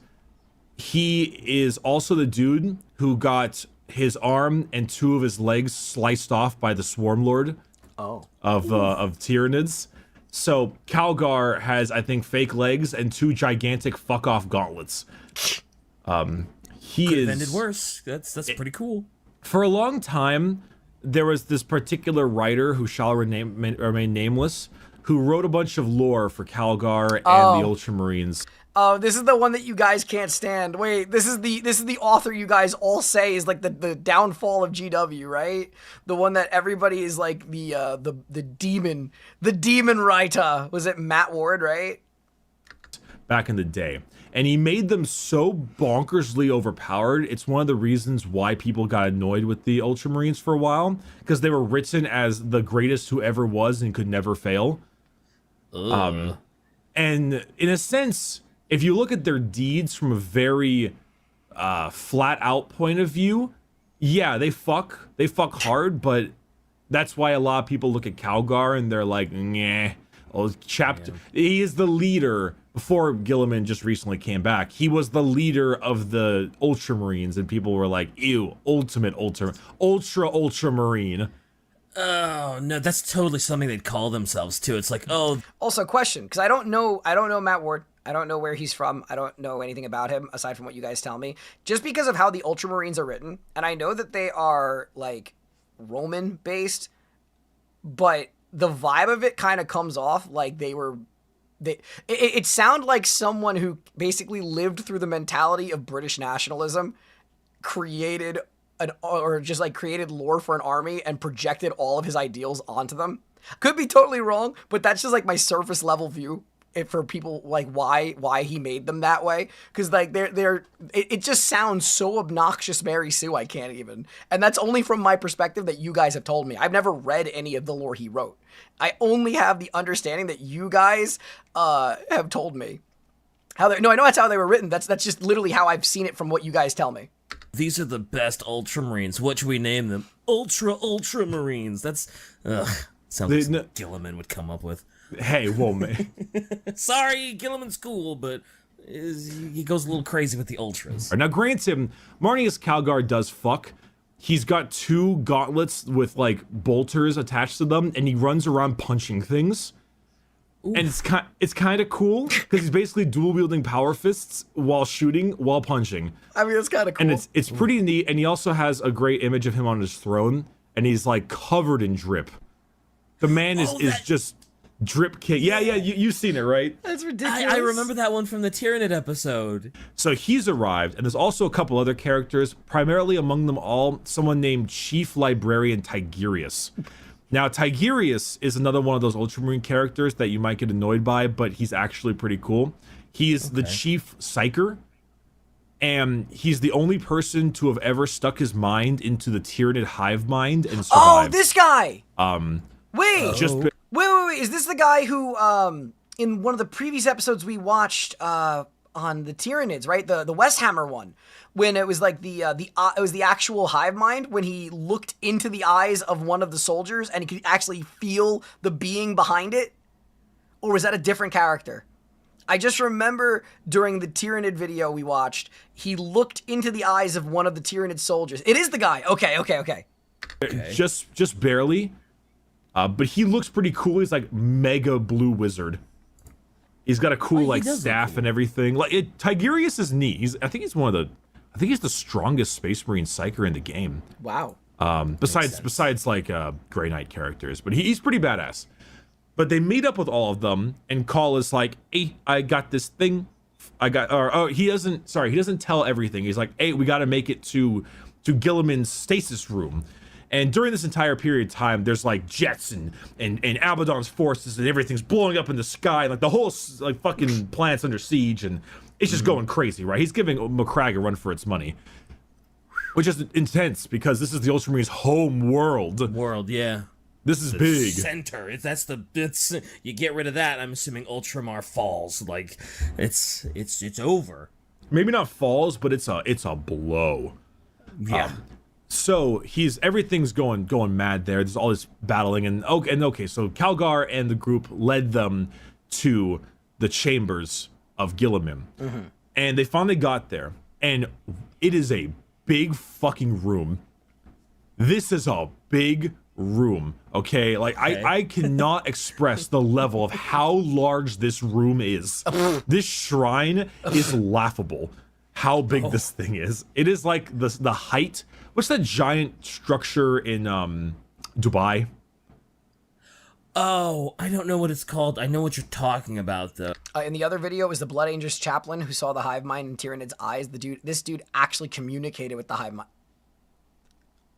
He is also the dude who got his arm and 2 of his legs sliced off by the Swarm Lord of Tyranids. So Calgar has, I think, fake legs and 2 gigantic fuck-off gauntlets. He could have ended worse. That's pretty cool. For a long time, there was this particular writer who shall remain nameless, who wrote a bunch of lore for Calgar and the Ultramarines. Oh, this is the one that you guys can't stand. Wait, this is the author you guys all say is like the downfall of GW, right? The one that everybody is like the demon writer. Was it Matt Ward, right? Back in the day. And he made them so bonkersly overpowered. It's one of the reasons why people got annoyed with the Ultramarines for a while, because they were written as the greatest who ever was and could never fail. And in a sense, if you look at their deeds from a very flat out point of view, yeah, they fuck hard, but that's why a lot of people look at Calgar and they're like, nah. He is the leader. Before Guilliman just recently came back, he was the leader of the Ultramarines, and people were like, ew, ultramarine. Oh no, that's totally something they'd call themselves too. It's like, oh. Also, question, because I don't know Matt Ward. I don't know where he's from. I don't know anything about him aside from what you guys tell me. Just because of how the Ultramarines are written, and I know that they are like Roman based, but the vibe of it kind of comes off like it sounded like someone who basically lived through the mentality of British nationalism, created lore for an army and projected all of his ideals onto them. Could be totally wrong, but that's just like my surface level view for people, like why he made them that way. Because like it just sounds so obnoxious Mary Sue, I can't even. And that's only from my perspective that you guys have told me. I've never read any of the lore he wrote. I only have the understanding that you guys have told me. I know that's how they were written. That's just literally how I've seen it from what you guys tell me. These are the best Ultramarines. What should we name them? Ultramarines. That's sounds like Guilliman would come up with. Hey, whoa, man. Sorry, Guilliman's cool, but he goes a little crazy with the ultras. Now, granted, Marnius Calgar does fuck. He's got 2 gauntlets with like bolters attached to them, and he runs around punching things. Oof. And it's kind of cool because he's basically dual wielding power fists while shooting, while punching. I mean, it's kind of cool. And it's pretty neat. And he also has a great image of him on his throne, and he's like covered in drip. The man is just drip king. Yeah, you've seen it, right? That's ridiculous. I remember that one from the Tyranid episode. So he's arrived, and there's also a couple other characters, primarily among them all, someone named Chief Librarian Tigerius. Now, Tigerius is another one of those Ultramarine characters that you might get annoyed by, but he's actually pretty cool. He is the Chief Psyker, and he's the only person to have ever stuck his mind into the Tyranid hive mind and survived. Oh, this guy! Wait! Wait, is this the guy who, in one of the previous episodes we watched, on the Tyranids, right? The Westhammer one, when it was like it was the actual hive mind, when he looked into the eyes of one of the soldiers and he could actually feel the being behind it? Or was that a different character? I just remember during the Tyranid video we watched, he looked into the eyes of one of the Tyranid soldiers. It is the guy. Okay. Just barely. But he looks pretty cool. He's like mega blue wizard. He's got a cool like staff and everything. Like Tigerius is neat. I think he's the strongest Space Marine Psyker in the game. Wow. Besides like Grey Knight characters, but he's pretty badass. But they meet up with all of them, and Call is like, "Hey, I got this thing. He doesn't tell everything. He's like, "Hey, we got to make it to Guilliman's stasis room." And during this entire period of time, there's like jets and Abaddon's forces and everything's blowing up in the sky. Like the whole like fucking planet's under siege, and it's just going crazy, right? He's giving Macragge a run for its money, which is intense because this is the Ultramarines' home world. Yeah. This is the big. Center. It's you get rid of that. I'm assuming Ultramar falls. Like it's over. Maybe not falls, but it's a blow. Yeah. So everything's going mad there. There's all this battling and okay. So Calgar and the group led them to the chambers of Guilliman, and they finally got there. And it is a big fucking room. This is a big room. Okay, like I cannot express the level of how large this room is. This shrine is laughable. How big this thing is. It is like the height. What's that giant structure in Dubai? Oh, I don't know what it's called. I know what you're talking about, though. In the other video, it was the Blood Angel's chaplain who saw the hive mind in Tyranid's eyes. This dude actually communicated with the hive mind.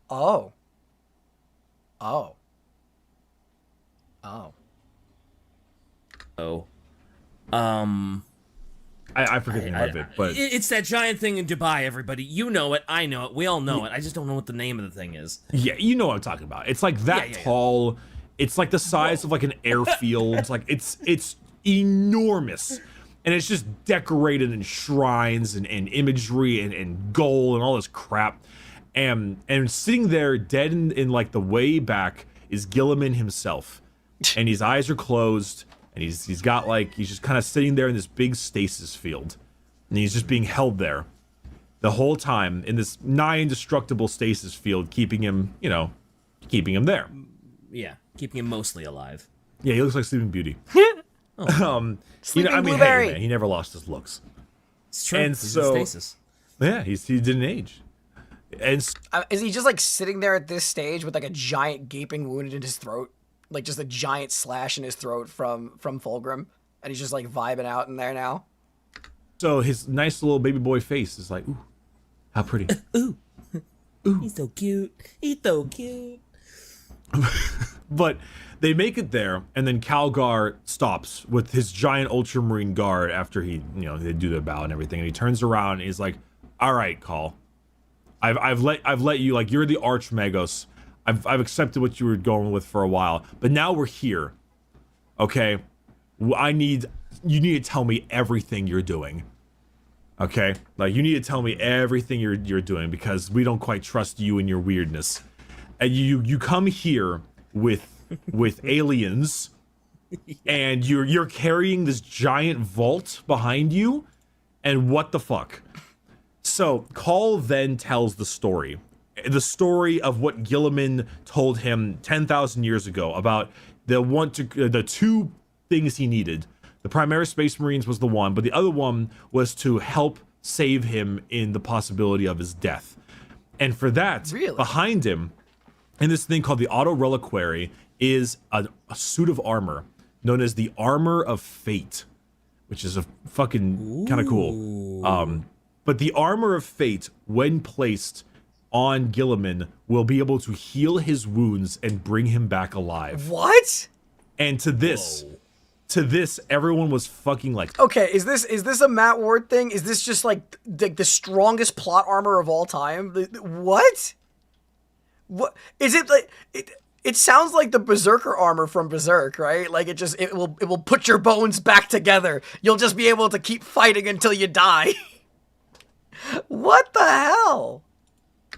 Oh. I forget the name of it, but it's that giant thing in Dubai. Everybody, you know it. I know it. We all know it. I just don't know what the name of the thing is. Yeah, you know what I'm talking about. It's like that tall. Yeah. It's like the size of like an airfield. Like it's enormous, and it's just decorated in shrines and imagery and gold and all this crap. And sitting there dead in like the way back is Guilliman himself, and his eyes are closed. And he's just kind of sitting there in this big stasis field, and he's just being held there the whole time in this nigh indestructible stasis field, keeping him there. Yeah, keeping him mostly alive. Yeah, he looks like Sleeping Beauty. Sleeping Blueberry. Hey, man, he never lost his looks. It's true. And he's so, in stasis. Yeah, he didn't age. And is he just like sitting there at this stage with like a giant gaping wound in his throat? Like just a giant slash in his throat from Fulgrim, and he's just like vibing out in there now. So his nice little baby boy face is like, ooh, how pretty. Ooh, he's so cute. He's so cute. But they make it there, and then Calgar stops with his giant Ultramarine guard after they do the bow and everything, and he turns around and he's like, all right, Call, I've let you, like, you're the Archmagos. I've accepted what you were going with for a while, but now we're here. Okay, you need to tell me everything you're doing. Okay, like you need to tell me everything you're doing because we don't quite trust you and your weirdness. And you come here with aliens, and you're carrying this giant vault behind you, And what the fuck? So Call then tells the story of what Guilliman told him 10,000 years ago about the two things he needed. The Primaris Space Marines was the one, but the other one was to help save him in the possibility of his death. And for that, behind him, in this thing called the Auto Reliquary, is a suit of armor known as the Armor of Fate, which is a fucking kind of cool. But the Armor of Fate, when placed on Guilliman, will be able to heal his wounds and bring him back alive. What? And to this, everyone was fucking like, okay, is this a Matt Ward thing? Is this just like the strongest plot armor of all time? What? What is it like? It sounds like the Berserker armor from Berserk, right? Like it will put your bones back together. You'll just be able to keep fighting until you die. What the hell?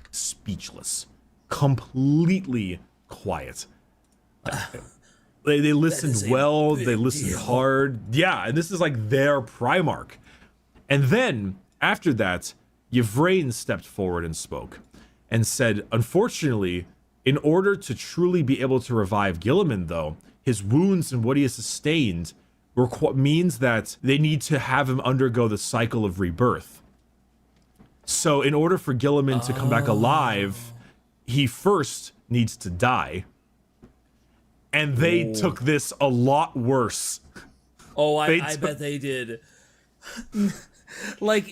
Speechless, completely quiet. They listened well. They listened hard. Yeah, and this is like their Primarch. And then after that, Yvraine stepped forward and spoke and said, unfortunately, in order to truly be able to revive Guilliman, though, his wounds and what he has sustained means that they need to have him undergo the cycle of rebirth. So in order for Guilliman to come back alive, he first needs to die. And they took this a lot worse. Oh, I bet they did. Like,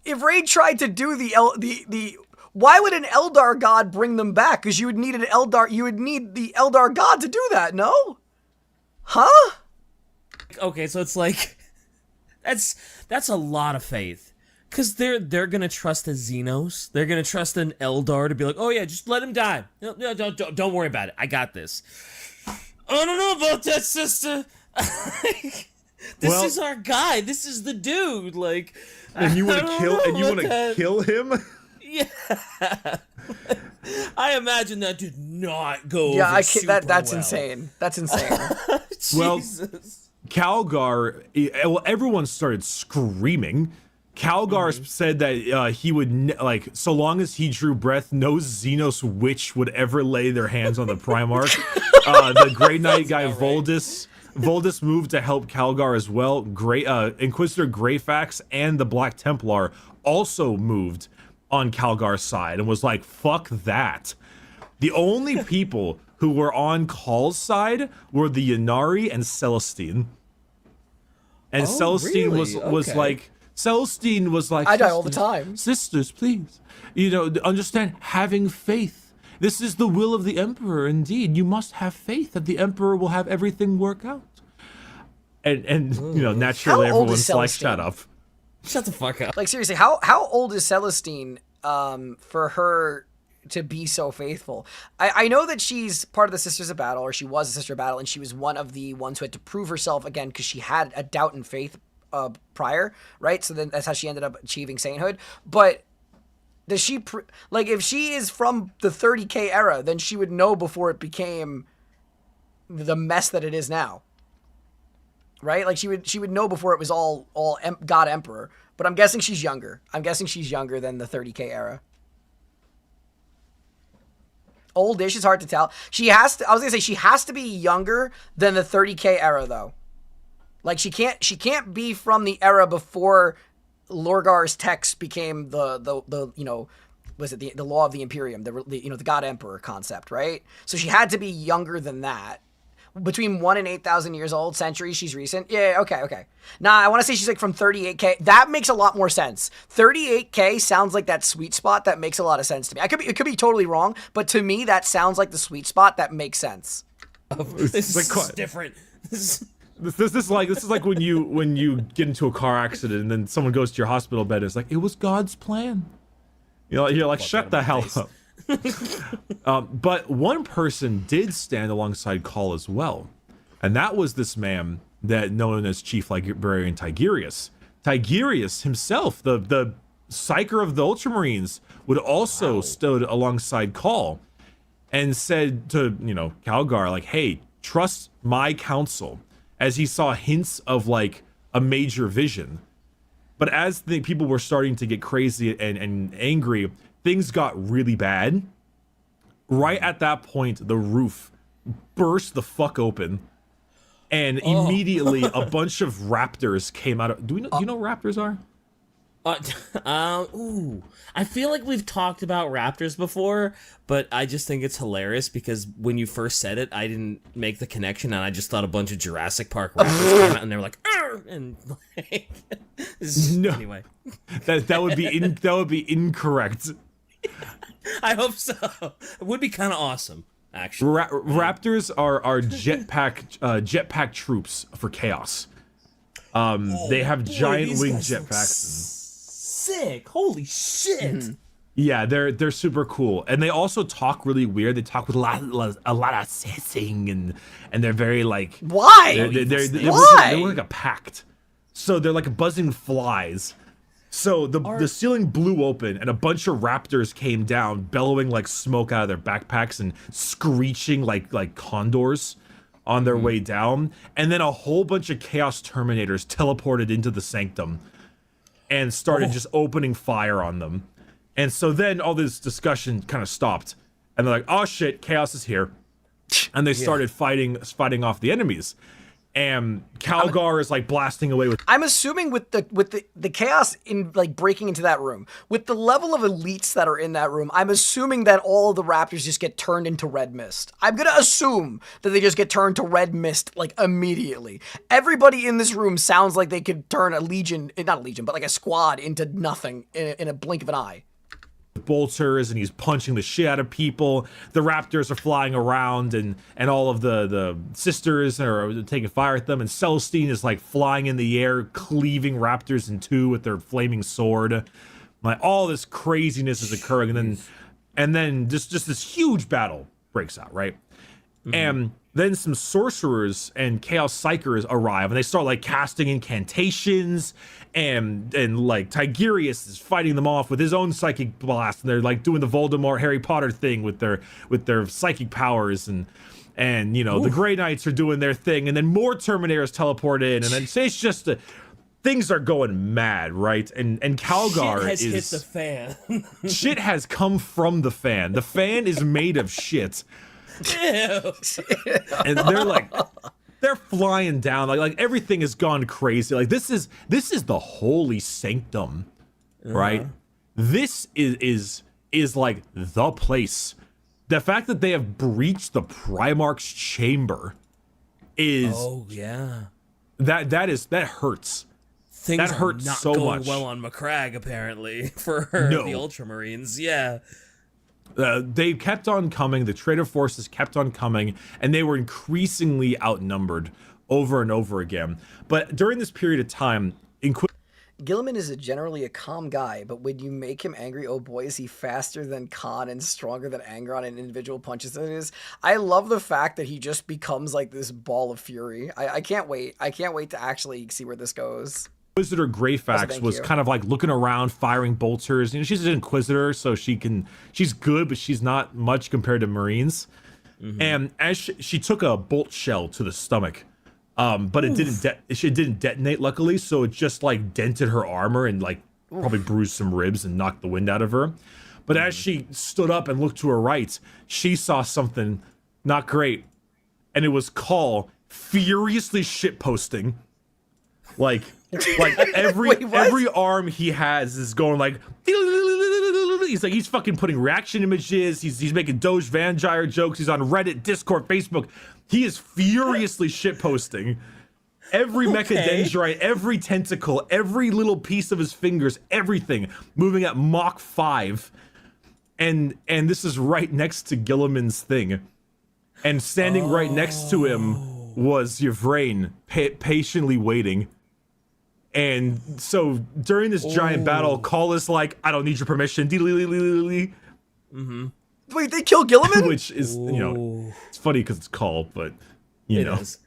if Ray tried to do the why would an Eldar god bring them back? Because you would need the Eldar god to do that, no? Huh? Okay, so it's like that's a lot of faith. Because they're gonna trust a Xenos. They're gonna trust an Eldar to be like, oh yeah, just let him die. No, don't worry about it. I got this. I don't know about that, sister. This is our guy. This is the dude. Like, and you want to kill him? Yeah. I imagine that did not go. Yeah, over that's well. insane. That's insane. Well, Jesus. Calgar. Well, everyone started screaming. Calgar said that he would, so long as he drew breath, no Xenos witch would ever lay their hands on the Primarch. The Grey Knight guy, Voldus moved to help Calgar as well. Inquisitor Greyfax and the Black Templar also moved on Calgar's side and was like, fuck that. The only people who were on Call's side were the Ynnari and Celestine. And Celestine was like... Celestine was like, I die all the time. Sisters, please. Understand, having faith. This is the will of the Emperor, indeed. You must have faith that the Emperor will have everything work out. And naturally everyone's like, shut up. Shut the fuck up. Like, seriously, how old is Celestine for her to be so faithful? I know that she's part of the Sisters of Battle, or she was a Sister of Battle, and she was one of the ones who had to prove herself again because she had a doubt in faith prior, right? So then that's how she ended up achieving sainthood. But does she if she is from the 30k era, then she would know before it became the mess that it is now, right? Like she would know before it was all God Emperor. But I'm guessing she's younger. I'm guessing she's younger than the 30k era. Oldish is hard to tell. I was gonna say she has to be younger than the 30k era though. Like she can't be from the era before Lorgar's text became the law of the Imperium, the God Emperor concept, right? So she had to be younger than that. Between 1 and 8,000 years old, centuries, she's recent. Yeah, okay. Nah, I want to say she's like from 38k. That makes a lot more sense. 38k sounds like that sweet spot. That makes a lot of sense to me. It could be totally wrong, but to me that sounds like the sweet spot that makes sense. This is different. This is like when you get into a car accident and then someone goes to your hospital bed and it's like, it was God's plan. You're like, shut the hell up. But one person did stand alongside Call as well. And that was this man that known as Chief Librarian Tigerius. Tigerius himself, the psyker of the Ultramarines, would also stood alongside Call and said to, Calgar, like, hey, trust my counsel. As he saw hints of like a major vision But as the people were starting to get crazy and angry, things got really bad. Right at that point, the roof burst the fuck open. And immediately a bunch of raptors came out of... Do you know what raptors are? I feel like we've talked about raptors before, but I just think it's hilarious because when you first said it, I didn't make the connection, and I just thought a bunch of Jurassic Park raptors came out, and they were like, "Arr!" And like, No. Anyway, that would be incorrect. I hope so. It would be kind of awesome, actually. Raptors are jetpack troops for chaos. They have giant winged jetpacks. Sick! Holy shit! Mm-hmm. Yeah, they're super cool, and they also talk really weird. They talk with a lot of hissing, and they're very like why? They're like a pact. So they're like buzzing flies. So the ceiling blew open, and a bunch of raptors came down, bellowing like smoke out of their backpacks and screeching like condors on their way down. And then a whole bunch of Chaos Terminators teleported into the sanctum and started just opening fire on them. And so then all this discussion kind of stopped, and they're like, "Oh shit, Chaos is here," and they started fighting off the enemies. And Calgar is like blasting away with... I'm assuming with the chaos in like breaking into that room, with the level of elites that are in that room, I'm assuming that all of the raptors just get turned into red mist. I'm gonna assume that they just get turned to red mist like immediately. Everybody in this room sounds like they could turn not a legion, but like a squad into nothing in a blink of an eye. Bolters, and he's punching the shit out of people. The raptors are flying around, and all of the sisters are taking fire at them, and Celestine is like flying in the air, cleaving raptors in two with their flaming sword. Like all this craziness is occurring, and then just this huge battle breaks out, right? And then some sorcerers and chaos psychers arrive, and they start like casting incantations, and like Tigurius is fighting them off with his own psychic blast, and they're like doing the Voldemort Harry Potter thing with their psychic powers, and you know the Grey Knights are doing their thing, and then more Terminators teleport in, and then it's just things are going mad, right? And Calgar shit has hit the fan. Shit has come from the fan. The fan is made of shit. Ew. And they're flying down, like everything has gone crazy. Like this is the holy sanctum, right? This is like the place. The fact that they have breached the Primarch's chamber is that hurts. Things that hurts are not so going much. well on McCrag, apparently, for the Ultramarines. Yeah. They kept on coming, the traitor forces kept on coming, and they were increasingly outnumbered over and over again. But during this period of time, Guilliman is generally a calm guy, but when you make him angry, oh boy, is he faster than Khan and stronger than Angron in individual punches it is. I love the fact that he just becomes like this ball of fury. I can't wait. I can't wait to actually see where this goes. Inquisitor Greyfax was kind of like looking around, firing bolters. You know, she's an Inquisitor, so she's good, but she's not much compared to Marines. And as she took a bolt shell to the stomach, but it didn't detonate, luckily, so it just like dented her armor and like probably bruised some ribs and knocked the wind out of her. But as she stood up and looked to her right, she saw something not great, and it was Call furiously shitposting, like every arm he has is going like he's fucking putting reaction images, he's making Doge Vangyre jokes, he's on Reddit, Discord, Facebook. He is furiously shitposting every mechadendrite, every tentacle, every little piece of his fingers, everything moving at Mach 5. And this is right next to Guilliman's thing. And standing right next to him was Yvrain, patiently waiting. And so during this giant battle, Call is like, "I don't need your permission." Wait, they kill Guilliman? Which is, you know, it's funny because it's Call, but you know. Is.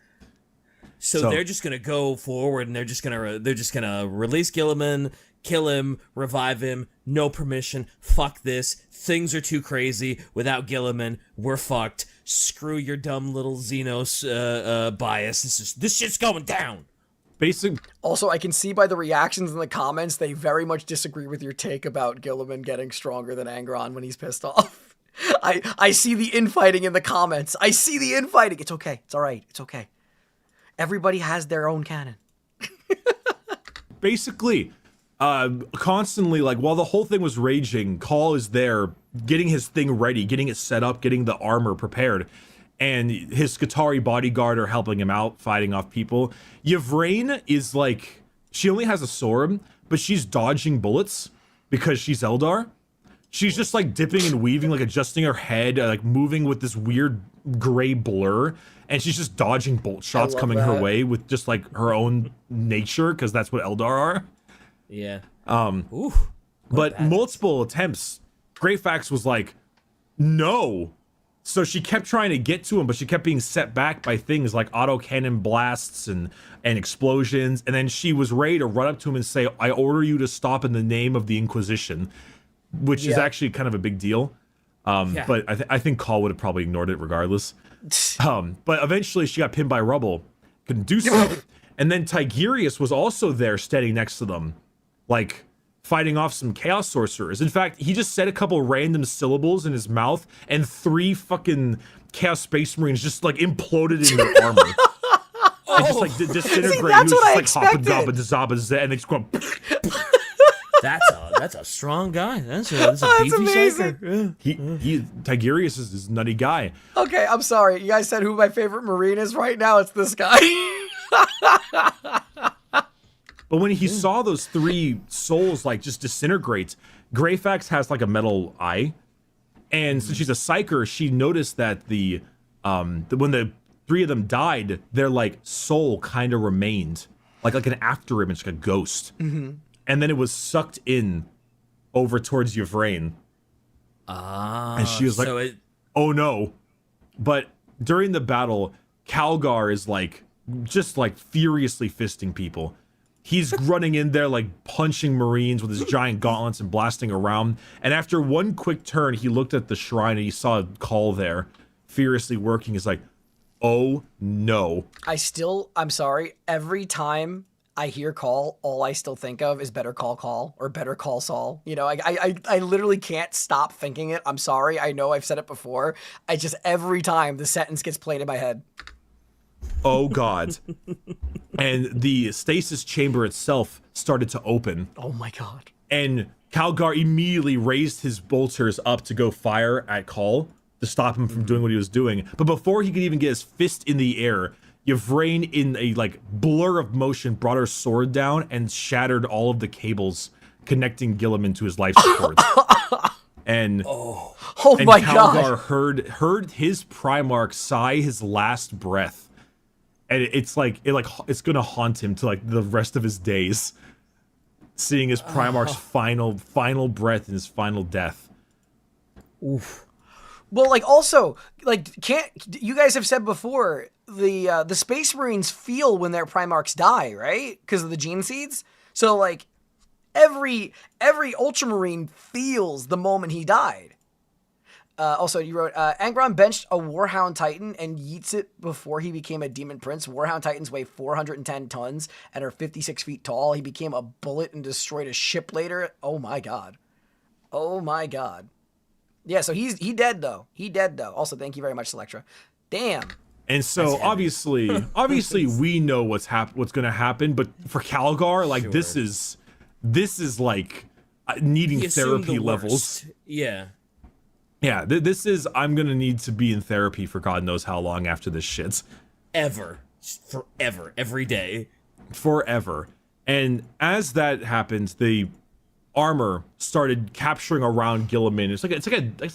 So they're just gonna go forward, and they're just gonna release Guilliman, kill him, revive him. No permission. Fuck this. Things are too crazy. Without Guilliman, we're fucked. Screw your dumb little Xenos bias. This shit's going down. basic. Also, I can see by the reactions in the comments, they very much disagree with your take about Guilliman getting stronger than Angron when he's pissed off. I see the infighting in the comments. I see the infighting. It's okay. It's all right. It's okay. Everybody has their own canon. Basically, constantly, like, while the whole thing was raging, Call is there getting his thing ready, getting it set up, getting the armor prepared, and his Skitarii bodyguard are helping him out, fighting off people. Yvraine is like, she only has a sword, but she's dodging bullets because she's Eldar. She's just like dipping and weaving, like adjusting her head, like moving with this weird gray blur, and she's just dodging bolt shots coming her way with just like her own nature, because that's what Eldar are. Yeah. But multiple attempts, Greyfax was like, no. So she kept trying to get to him, but she kept being set back by things like autocannon blasts and explosions. And then she was ready to run up to him and say, I order you to stop in the name of the Inquisition, which is actually kind of a big deal. But I think Call would have probably ignored it regardless. But eventually she got pinned by rubble, couldn't do so. And then Tigerius was also there standing next to them, like fighting off some chaos sorcerers. In fact, he just said a couple random syllables in his mouth, and 3 fucking chaos space marines just like imploded in their armor. And just like disintegrated. See, that's what I expected. And they just go. That's a strong guy. That's a beefy amazing. psyker. He Tigerius is this nutty guy. Okay, I'm sorry. You guys said who my favorite Marine is right now. It's this guy. But when he saw those 3 souls like just disintegrate, Greyfax has like a metal eye, and since she's a psyker, she noticed that when the 3 of them died, their like soul kind of remained, like an after image, like a ghost, and then it was sucked in over towards Yvraine. And she was like, "Oh no!" But during the battle, Calgar is like just like furiously fisting people. He's running in there like punching Marines with his giant gauntlets and blasting around. And after one quick turn, he looked at the shrine and he saw a Call there, furiously working. He's like, oh no. I'm sorry, every time I hear Call, all I still think of is Better Call Call or Better Call Saul. You know, I literally can't stop thinking it. I'm sorry, I know I've said it before. I just, every time the sentence gets played in my head. Oh god. And the stasis chamber itself started to open. Oh my god. And Calgar immediately raised his bolters up to go fire at Call to stop him from doing what he was doing. But before he could even get his fist in the air, Yvraine, in a like blur of motion, brought her sword down and shattered all of the cables connecting Guilliman to his life support. And my Calgar god. heard his Primarch sigh his last breath. And it's gonna haunt him to like the rest of his days, seeing his Primarch's final breath and his final death. Oof. Well, like also, like can't you guys have said before the Space Marines feel when their Primarchs die, right? Because of the gene seeds. So like every Ultramarine feels the moment he died. Also, you wrote, Angron benched a Warhound Titan and yeets it before he became a Demon Prince. Warhound Titans weigh 410 tons and are 56 feet tall. He became a bullet and destroyed a ship later. Oh my god. Oh my god. Yeah, so he dead though. He dead though. Also, thank you very much, Selectra. Damn. And so obviously we know what's gonna happen, but for Calgar, like this is like needing therapy levels. Yeah. Yeah, this is, I'm gonna need to be in therapy for God knows how long after this shit. Forever. Every day. Forever. And as that happens, the armor started capturing around Guilliman. It's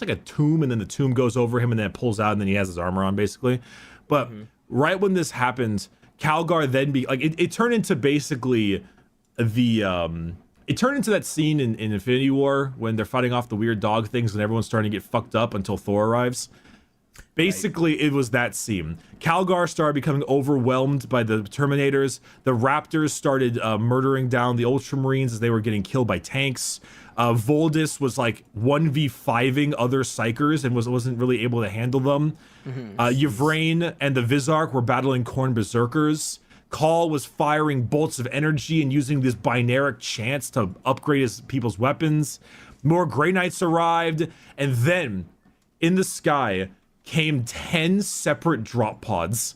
like a tomb, and then the tomb goes over him, and then it pulls out, and then he has his armor on, basically. But right when this happened, Calgar then it turned into basically it turned into that scene in Infinity War when they're fighting off the weird dog things and everyone's starting to get fucked up until Thor arrives. Basically, It was that scene. Calgar started becoming overwhelmed by the Terminators. The Raptors started murdering down the Ultramarines as they were getting killed by tanks. Voldis was like 1v5ing other Psykers and wasn't really able to handle them. Yvraine and the Vizark were battling Khorne Berserkers. Call was firing bolts of energy and using this binaric chants to upgrade his people's weapons. More Grey Knights arrived, and then in the sky came 10 separate drop pods.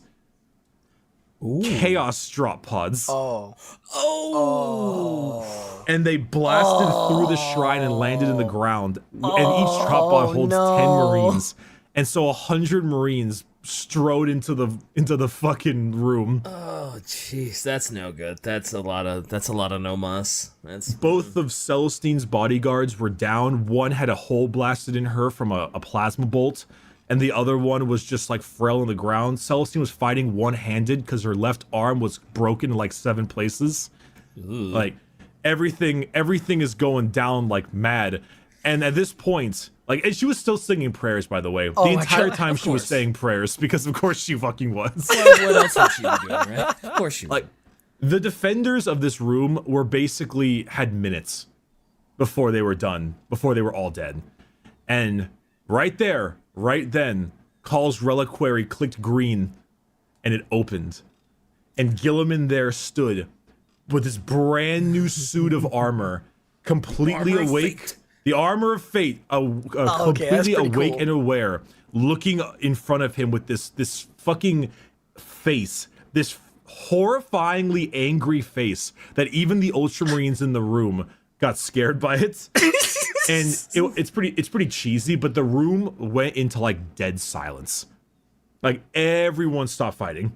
Ooh. Chaos drop pods. Oh. And they blasted through the shrine and landed in the ground. And each drop pod holds 10 Marines. And so 100 Marines strode into the fucking room. Oh jeez, that's no good. That's a lot of no mas. Both of Celestine's bodyguards were down. One had a hole blasted in her from a plasma bolt, and the other one was just like frail on the ground. Celestine was fighting one-handed because her left arm was broken in like 7 places. Ooh. Like everything is going down like mad. And at this point, like, and she was still singing prayers, by the way. The entire time she was saying prayers, because of course she fucking was. Well, what else would she be doing, right? Of course she would. Like, the defenders of this room were basically had minutes before they were done, before they were all dead. And right there, right then, Call's reliquary clicked green, and it opened. And Guilliman there stood with his brand new suit of armor, completely awake. The armor of fate, completely awake and aware, looking in front of him with this fucking face, this horrifyingly angry face that even the Ultramarines in the room got scared by it. And it's pretty cheesy, but the room went into like dead silence. Like everyone stopped fighting.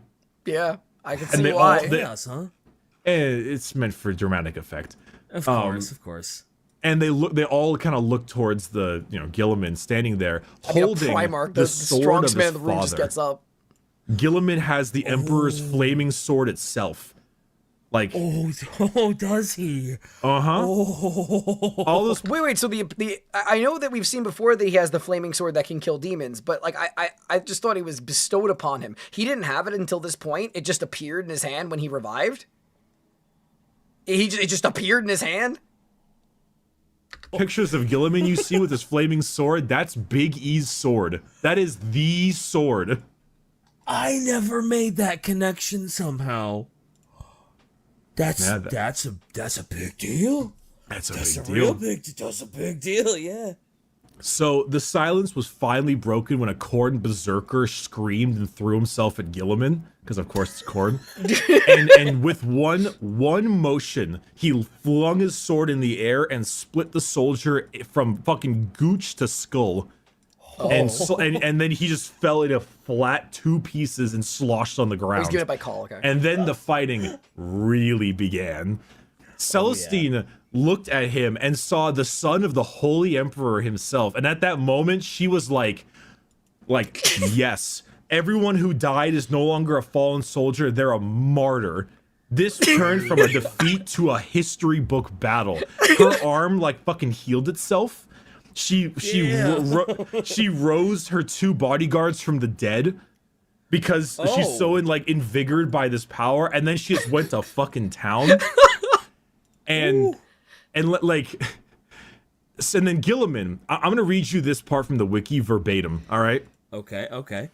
Yeah, I can see why. Huh? And it's meant for dramatic effect. Of course. And they all kind of look towards the, Guilliman standing there holding Primarch, the sword strongest man in the room just gets up. Guilliman has the Emperor's flaming sword itself. Like, does he? All those. Wait. So the I know that we've seen before that he has the flaming sword that can kill demons, but like I just thought it was bestowed upon him. He didn't have it until this point. It just appeared in his hand when he revived. It just appeared in his hand. Pictures of Guilliman you see with his flaming sword, that's Big E's sword. That is the sword. I never made that connection somehow. That's a big deal. That's a big deal, yeah. So the silence was finally broken when a Khorne berserker screamed and threw himself at Guilliman, because of course it's Khorne. and with one motion, he flung his sword in the air and split the soldier from fucking gooch to skull. And then he just fell into flat 2 pieces and sloshed on the ground. He's doing it by call, okay. And then the fighting really began. Celestine looked at him and saw the son of the Holy Emperor himself. And at that moment, she was like, yes, everyone who died is no longer a fallen soldier. They're a martyr. This turned from a defeat to a history book battle. Her arm fucking healed itself. She rose her 2 bodyguards from the dead because she's so invigorated by this power, and then she just went to fucking town. And then Guilliman, I'm gonna read you this part from the wiki verbatim. All right. Okay.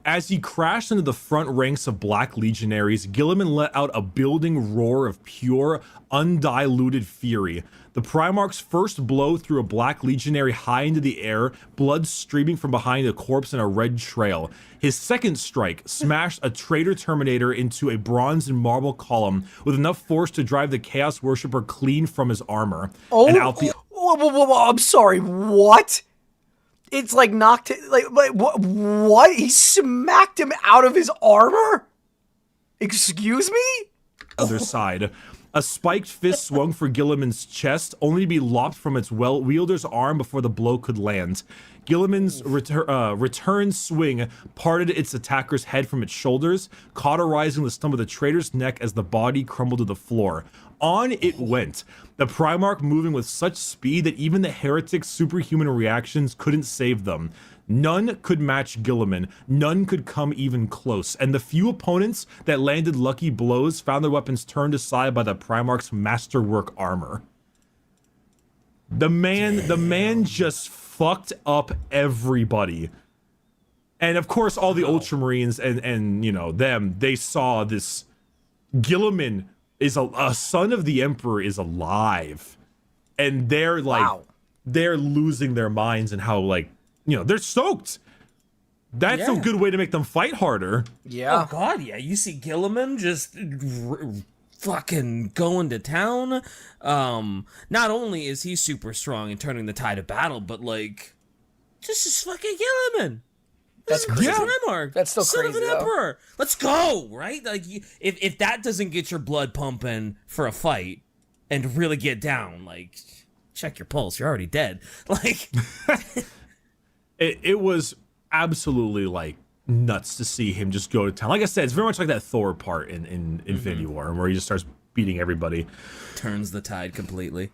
As he crashed into the front ranks of Black Legionaries, Guilliman let out a building roar of pure, undiluted fury. The Primarch's first blow threw a Black Legionary high into the air, blood streaming from behind a corpse in a red trail. His second strike smashed a traitor Terminator into a bronze and marble column with enough force to drive the Chaos Worshipper clean from his armor. And out the... I'm sorry, what? It's knocked what? He smacked him out of his armor? Excuse me? Other side. A spiked fist swung for Guilliman's chest, only to be lopped from its wielder's arm before the blow could land. Guilliman's return swing parted its attacker's head from its shoulders, cauterizing the stump of the traitor's neck as the body crumbled to the floor. On it went, the Primarch moving with such speed that even the heretic's superhuman reactions couldn't save them. None could match Guilliman, none could come even close, and the few opponents that landed lucky blows found their weapons turned aside by the Primarch's masterwork armor. The man just fucked up everybody. And of course all the Ultramarines and them, they saw this Guilliman is a son of the Emperor is alive, and they're like, Wow. they're losing their minds and how like, they're stoked. That's a good way to make them fight harder. Yeah. Oh god, yeah. You see Guilliman just fucking going to town. Not only is he super strong and turning the tide of battle, but like, this is fucking Guilliman. That's crazy. Primarch. That's still Son crazy, of an though. emperor. Let's go, right? Like, if that doesn't get your blood pumping for a fight and really get down, like, check your pulse. You're already dead. Like, It was absolutely like nuts to see him just go to town. Like I said, it's very much like that Thor part in Infinity War, where he just starts beating everybody. turns the tide completely.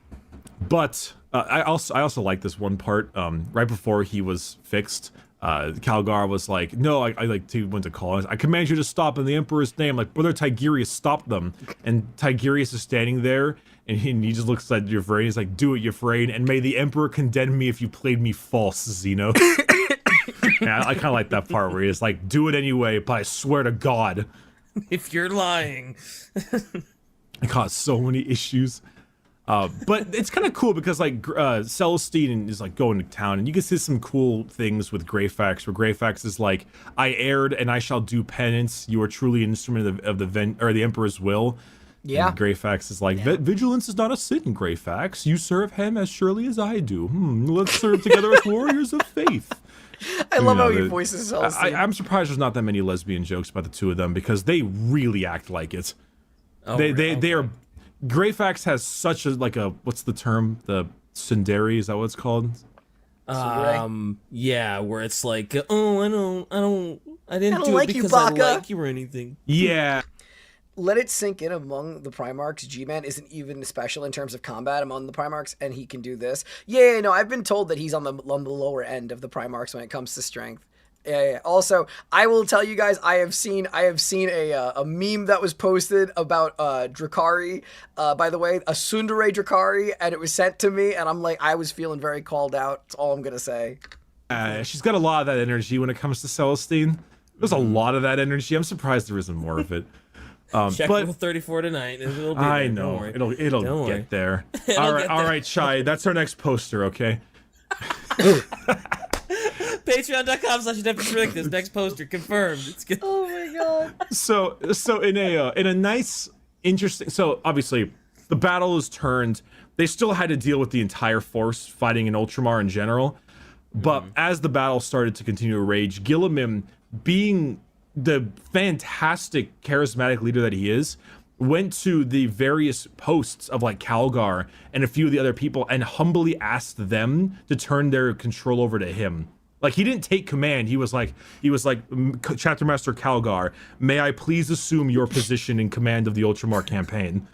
But I also like this one part. Right before he was fixed, Calgar was like, "No, I like to went to call. I command you to stop in the Emperor's name." Like, brother Tigurius, stop them. And Tigurius is standing there, and he just looks at Yvrain. He's like, "Do it, Yvrain, and may the Emperor condemn me if you played me false, Zeno." Yeah, I kind of like that part where he's like, "Do it anyway, but I swear to God." If you're lying. It caused so many issues. But it's kind of cool because like Celestine is like going to town, and you can see some cool things with Greyfax, where Greyfax is like, "I erred and I shall do penance. You are truly an instrument of the Emperor's will." Yeah. And Greyfax is like, "Vigilance is not a sin, Greyfax. You serve him as surely as I do. Let's serve together as warriors of faith." I love how he voices Celestine. I'm surprised there's not that many lesbian jokes about the two of them because they really act like it. They are. Greyfax has such a what's the term? The tsundere, is that what it's called? Yeah, where it's like, oh, I didn't do like it you, because I Baka. like you or anything. Yeah. Let it sink in among the Primarchs. G-Man isn't even special in terms of combat among the Primarchs, and he can do this. Yeah, no, I've been told that he's on the lower end of the Primarchs when it comes to strength. Yeah. Also, I will tell you guys, I have seen a meme that was posted about Drakari. By the way, a tsundere Drakari, and it was sent to me, and I'm like, I was feeling very called out. That's all I'm gonna say. She's got a lot of that energy when it comes to Celestine. There's a lot of that energy. I'm surprised there isn't more of it. Check but Rule 34 tonight. It'll be I there. know Don't worry. it'll Don't worry. get there. It'll all right, get all there. right, Chai. That's our next poster. Okay. Patreon.com/Adeptus Ridiculous. Next poster confirmed. It's good. Oh my god. So in a nice, interesting. So obviously the battle is turned. They still had to deal with the entire force fighting in Ultramar in general. But as the battle started to continue to rage, Guilliman, being the fantastic, charismatic leader that he is, went to the various posts of like Calgar and a few of the other people and humbly asked them to turn their control over to him. Like, he didn't take command. He was like, Chapter Master Calgar, may I please assume your position in command of the Ultramar campaign?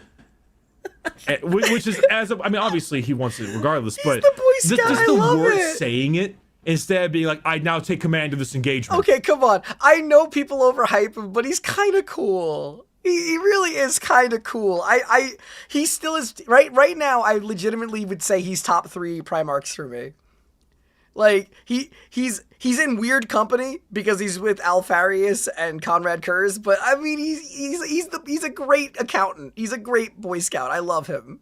Which is, obviously he wants it regardless, but the Boy Scout, just I the love word it. saying it instead of being like, I now take command of this engagement. Okay, come on. I know people overhype him, but he's kind of cool. He really is kind of cool. He still is right now. I legitimately would say he's top 3 Primarchs for me. Like he's in weird company because he's with Alfarius and Conrad Kurz, but I mean he's a great accountant. He's a great Boy Scout. I love him.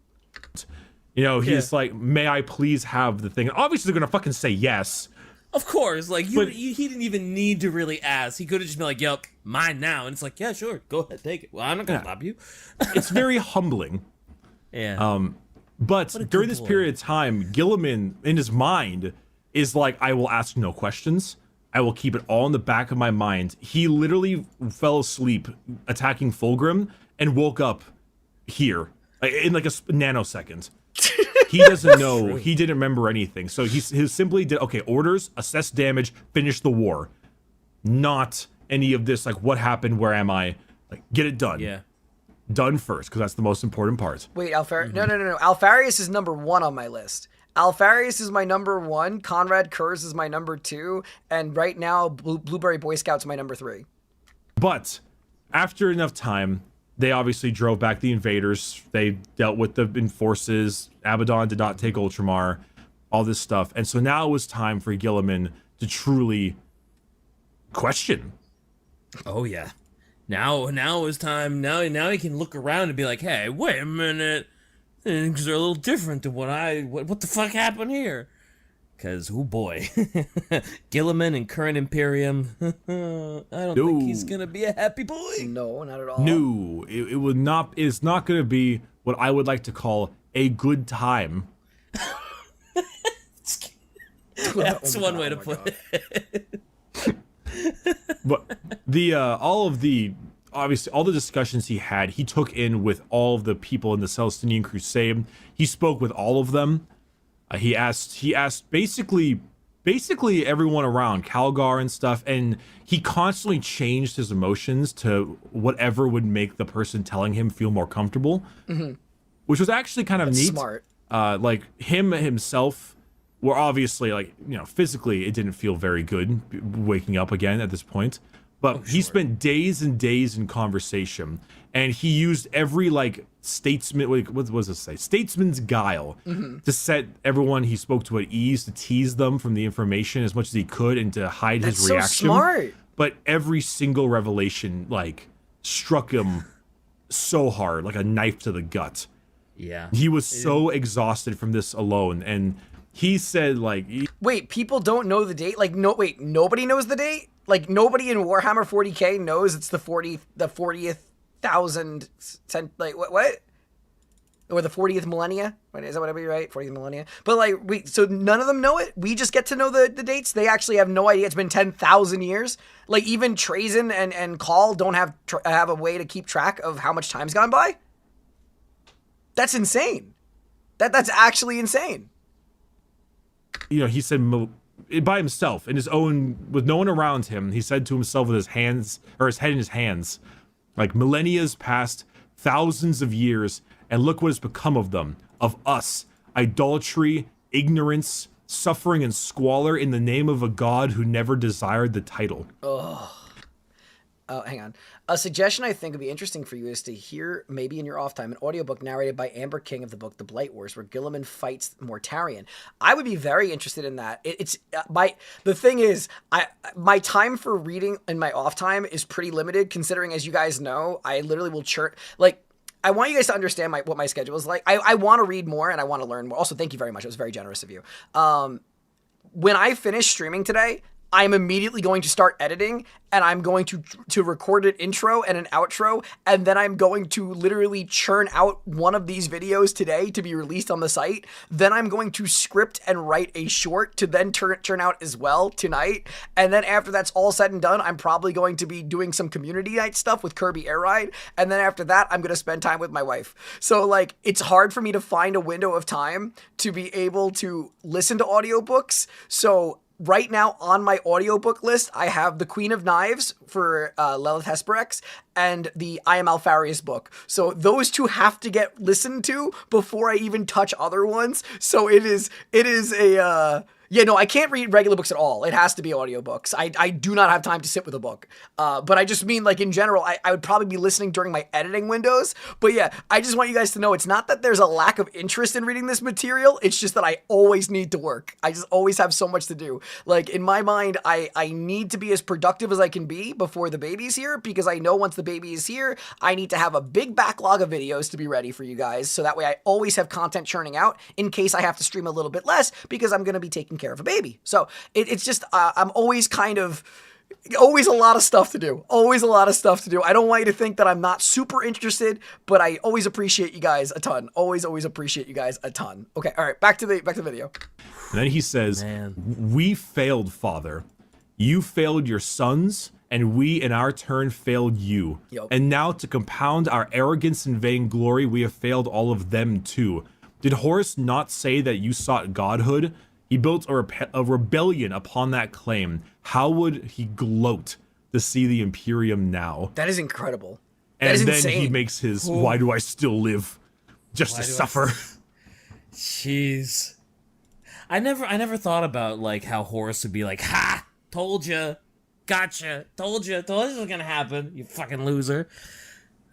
He's like, may I please have the thing? Obviously they're gonna fucking say yes. Of course, like he didn't even need to really ask. He could have just been like, "Yep, mine now," and it's like, "Yeah, sure, go ahead, take it." Well, I'm not gonna stop you. It's very humbling. Yeah. But during this period of time, Guilliman, in his mind, is like, I will ask no questions. I will keep it all in the back of my mind. He literally fell asleep attacking Fulgrim and woke up here in like a nanosecond. He doesn't know. He didn't remember anything. So he simply did, okay, orders, assess damage, finish the war. Not any of this, like, what happened, where am I? Like, get it done. Yeah. Done first, because that's the most important part. Wait, No. Alfarius is number 1 on my list. Alfarius is my number 1. Conrad Kurz is my number 2. And right now, Blueberry Boy Scout's my number 3. But after enough time, they obviously drove back the invaders. They dealt with the enforces. Abaddon did not take Ultramar. All this stuff. And so now it was time for Guilliman to truly question. Oh yeah. Now is time. Now he can look around and be like, hey, wait a minute, things are a little different than what the fuck happened here? Because, oh boy, Guilliman and current Imperium, I don't think he's gonna be a happy boy. No, not at all. No, it would not. It's not going to be what I would like to call a good time. That's one way to put it. But obviously all the discussions he had, he took in with all of the people in the Celestinian Crusade. He spoke with all of them. He asked basically everyone around, Calgar and stuff, and he constantly changed his emotions to whatever would make the person telling him feel more comfortable, which was actually kind of neat. Smart. Like himself, were obviously, like, you know, physically it didn't feel very good waking up again at this point, but he spent days and days in conversation, and he used every like statesman, what does it say, statesman's guile, to set everyone he spoke to at ease, to tease them from the information as much as he could and to hide his reaction. So smart. But every single revelation like struck him so hard, like a knife to the gut. Yeah, he was so exhausted from this alone, and he said, like... Wait, people don't know the date? Like, no, wait, nobody knows the date? Like, nobody in Warhammer 40k knows it's the 40th thousand... Like, what? Or the 40th millennia? Is that whatever you're right? 40th millennia? But, like, so none of them know it? We just get to know the dates? They actually have no idea. It's been 10,000 years? Like, even Trazen and Call don't have a way to keep track of how much time's gone by? That's insane. That's actually insane. You know, he said by himself, in his own, with no one around him, he said to himself with his hands, or his head in his hands, like, millennia's passed, thousands of years, and look what has become of them, of us, idolatry, ignorance, suffering, and squalor in the name of a god who never desired the title. Oh, hang on. A suggestion I think would be interesting for you is to hear, maybe in your off time, an audiobook narrated by Amber King of the book The Blight Wars, where Guilliman fights Mortarion. I would be very interested in that. The thing is, my time for reading in my off time is pretty limited, considering, as you guys know, I literally will churn, like, I want you guys to understand what my schedule is like. I want to read more and I want to learn more. Also, thank you very much. It was very generous of you. When I finish streaming today, I'm immediately going to start editing, and I'm going to record an intro and an outro, and then I'm going to literally churn out one of these videos today to be released on the site. Then I'm going to script and write a short to then churn out as well tonight. And then after that's all said and done, I'm probably going to be doing some community night stuff with Kirby Air Ride. And then after that, I'm going to spend time with my wife. So, like, it's hard for me to find a window of time to be able to listen to audiobooks. So right now on my audiobook list, I have The Queen of Knives for Lilith Hesperex and the I Am Alfarius book. So those two have to get listened to before I even touch other ones. So it is a... Yeah, no, I can't read regular books at all. It has to be audiobooks. I do not have time to sit with a book. But I just mean, like, in general, I would probably be listening during my editing windows. But yeah, I just want you guys to know it's not that there's a lack of interest in reading this material. It's just that I always need to work. I just always have so much to do. Like, in my mind, I need to be as productive as I can be before the baby's here, because I know once the baby is here, I need to have a big backlog of videos to be ready for you guys. So that way I always have content churning out in case I have to stream a little bit less, because I'm going to be taking care of a baby. So it's just, I'm always always a lot of stuff to do. Always a lot of stuff to do. I don't want you to think that I'm not super interested, but I always appreciate you guys a ton. Always appreciate you guys a ton. Okay, all right, back to the video. And then he says, we failed, Father. You failed your sons, and we in our turn failed you. Yep. And now to compound our arrogance and vainglory, we have failed all of them too. Did Horus not say that you sought godhood? He built a rebellion upon that claim. How would he gloat to see the Imperium now? That is incredible. And then insane. He makes his, why do I still live? Just to suffer. Jeez. I never thought about, like, how Horus would be like, ha! Told ya! Gotcha! Told this was gonna happen, you fucking loser.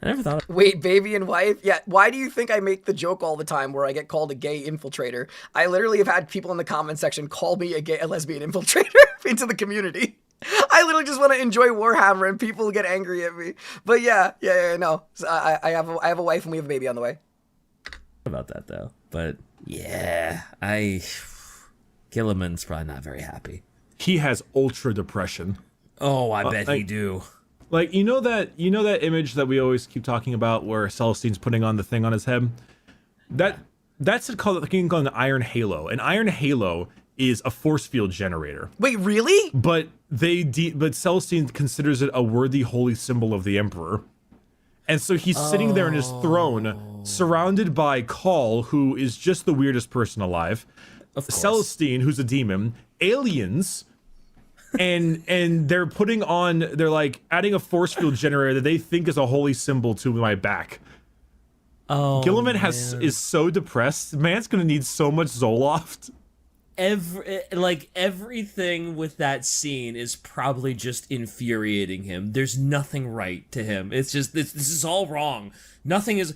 I never thought. Wait, baby and wife? Yeah, why do you think I make the joke all the time where I get called a gay infiltrator? I literally have had people in the comment section call me a lesbian infiltrator into the community. I literally just want to enjoy Warhammer, and people get angry at me. But yeah, no. So I have a wife, and we have a baby on the way. About that though, but yeah, Guilliman's probably not very happy. He has ultra depression. Oh, I bet he do. Like, you know that image that we always keep talking about where Celestine's putting on the thing on his head? That's called an iron halo. An iron halo is a force field generator. Wait, really? But but Celestine considers it a worthy holy symbol of the Emperor. And so he's sitting there in his throne, surrounded by Call, who is just the weirdest person alive. Of course. Celestine, who's a demon, aliens, and they're like adding a force field generator that they think is a holy symbol to my back. Oh, Guilliman is so depressed. Man's gonna need so much Zoloft. Everything with that scene is probably just infuriating him. There's nothing right to him. It's just this is all wrong. Nothing is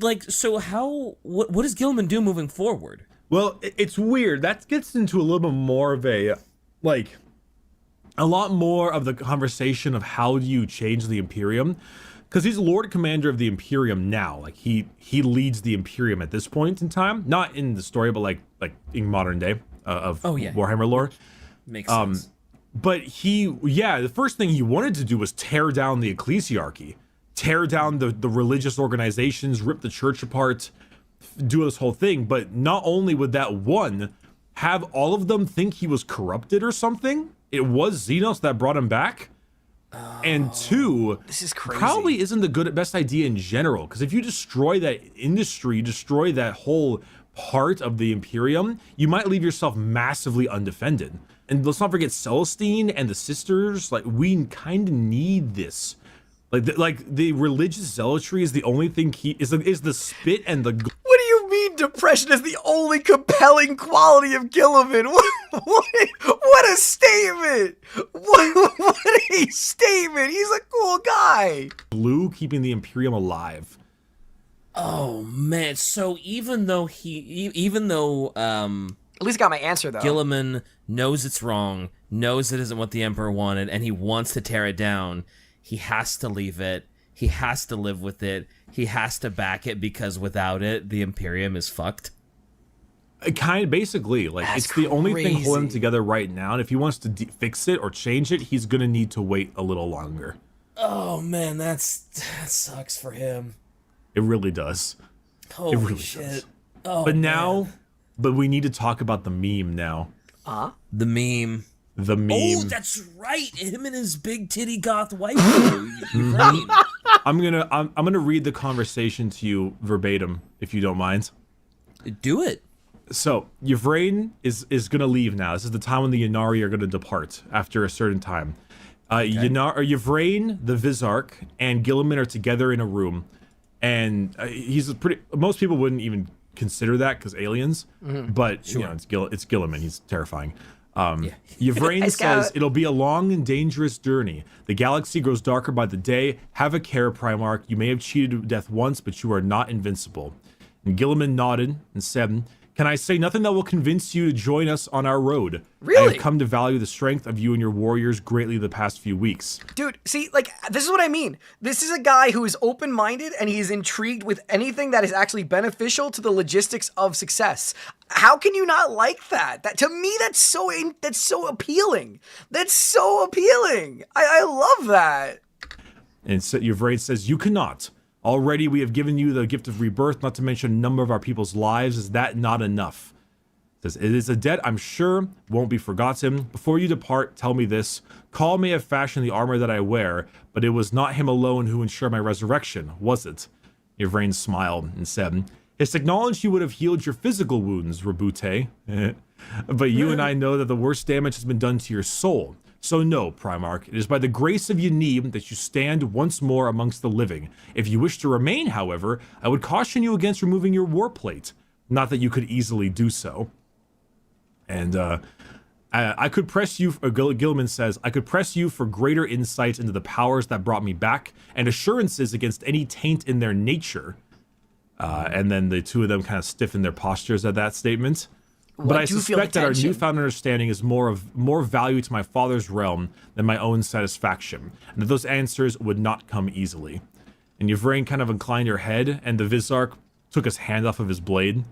like, so what does Guilliman do moving forward? Well, it's weird. That gets into a little bit more of a lot more of the conversation of how do you change the Imperium, because he's Lord Commander of the Imperium now. Like he leads the Imperium at this point in time, not in the story, but like in modern day of Warhammer lore. Makes sense. But the first thing he wanted to do was tear down the ecclesiarchy, tear down the religious organizations, rip the church apart, do this whole thing. But not only would that have all of them think he was corrupted or something, it was Xenos that brought him back. And two, this is crazy. Probably isn't the best idea in general, because if you destroy that industry, you destroy that whole part of the Imperium, you might leave yourself massively undefended. And let's not forget Celestine and the sisters. Like, we kind of need this. Like the religious zealotry is the only thing is the spit and the. What do you mean depression is the only compelling quality of Guilliman? What a statement! What a statement! He's a cool guy. Blue keeping the Imperium alive. Oh man! So even though at least got my answer though. Guilliman knows it's wrong, knows it isn't what the Emperor wanted, and he wants to tear it down. He has to leave it. He has to live with it. He has to back it, because without it, the Imperium is fucked. Basically, like, That's it's the only thing crazy. holding him together right now. And if he wants to fix it or change it, he's gonna need to wait a little longer. Oh man, that sucks for him. It really does. Holy it really shit! does. Oh, But we need to talk about the meme now. The meme. The meme. Oh, that's right. Him and his big titty goth wife. Right. I'm gonna read the conversation to you verbatim, if you don't mind. Do it. So Yvraine is gonna leave now. This is the time when the Yanari are gonna depart after a certain time. Yvraine, the Vizarch, and Guilliman are together in a room, and most people wouldn't even consider that because aliens, but Sure. you know, it's Guilliman. He's terrifying. Yvraine says, it'll be a long and dangerous journey. The galaxy grows darker by the day. Have a care, Primarch. You may have cheated to death once, but you are not invincible. And Guilliman nodded and said, can I say nothing that will convince you to join us on our road? Really? I have come to value the strength of you and your warriors greatly the past few weeks. Dude, see, like, this is what I mean. This is a guy who is open-minded and he's intrigued with anything that is actually beneficial to the logistics of success. How can you not like that? To me, that's so appealing. That's so appealing. I love that. And so Yvraine says, you cannot. Already we have given you the gift of rebirth, not to mention a number of our people's lives. Is that not enough? Says, it is a debt I'm sure won't be forgotten. Before you depart, tell me this. Call may have fashioned the armor that I wear, but it was not him alone who ensured my resurrection, was it? Yvraine smiled and said, it's acknowledged you would have healed your physical wounds, Roboute. But you and I know that the worst damage has been done to your soul. So no, Primarch, it is by the grace of Yanib that you stand once more amongst the living. If you wish to remain, however, I would caution you against removing your warplate. Not that you could easily do so. And I could press you, Guilliman says, I could press you for greater insight into the powers that brought me back and assurances against any taint in their nature. And then the two of them kind of stiffen their postures at that statement. But I do feel the suspect that our tension. newfound understanding is more value to my father's realm than my own satisfaction, and that those answers would not come easily. And Yvrain kind of inclined her head, and the Vizarch took his hand off of his blade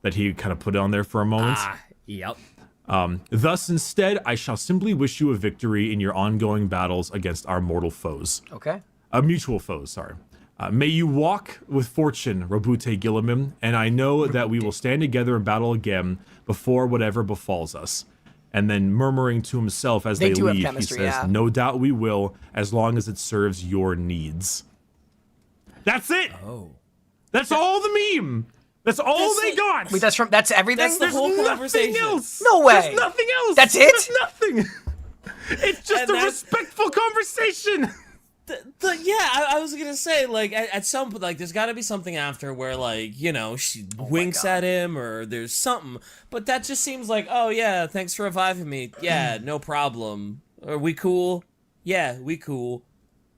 that he kind of put on there for a moment. Yep. Thus, instead, I shall simply wish you a victory in your ongoing battles against our mortal foes. Okay. Mutual foes, sorry. May you walk with fortune, ROBOUTE GUILLIMAN, and I know that we will stand together in battle again before whatever befalls us. And then murmuring to himself as they do have leave, chemistry, he says, yeah. no doubt we will, as long as it serves your needs. That's it! Oh. That's all the meme! That's all they got! Wait, that's everything? That's the whole conversation. Nothing else! No way! There's nothing else! That's it? There's nothing! It's just And a respectful conversation! I was gonna say, like, at some point, like, there's gotta be something after where, like, you know, she winks at him, or there's something, but that just seems like, oh yeah, thanks for reviving me, yeah, no problem. Are we cool? Yeah, we cool.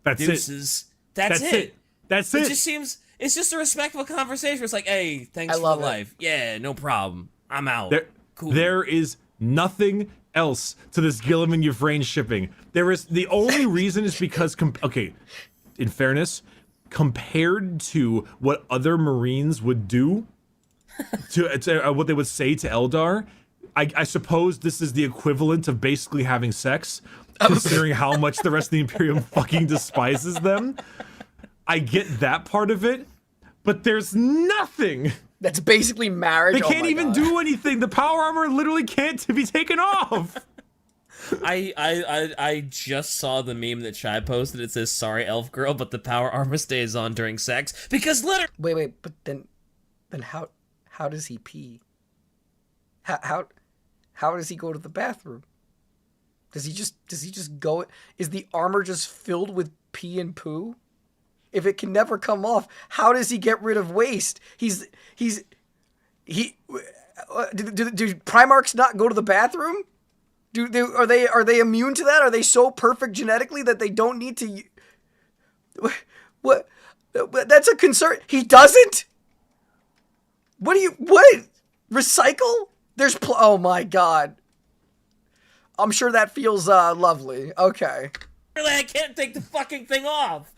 That's Deuces. it. That's it. That's It it. just seems, it's just a respectful conversation. It's like, hey, thanks for the love it. life. Yeah, no problem. I'm out. Cool. There is nothing else to this Guilliman Yvrain shipping. There is the only reason is because okay, in fairness, compared to what other Marines would do to what they would say to Eldar, I suppose this is the equivalent of basically having sex, considering how much the rest of the Imperium fucking despises them. I get that part of it, but there's nothing. That's basically marriage. They can't even do anything. The power armor literally can't be taken off. I just saw the meme that Shai posted. It says, sorry, elf girl, but the power armor stays on during sex. Because literally... Wait, but then how does he pee? How does he go to the bathroom? Does he just go? Is the armor just filled with pee and poo? If it can never come off, how does he get rid of waste? Do Primarchs not go to the bathroom? Are they immune to that? Are they so perfect genetically that they don't need to? What? That's a concern. He doesn't. What? Recycle? Oh my god. I'm sure that feels lovely. Okay. I can't take the fucking thing off.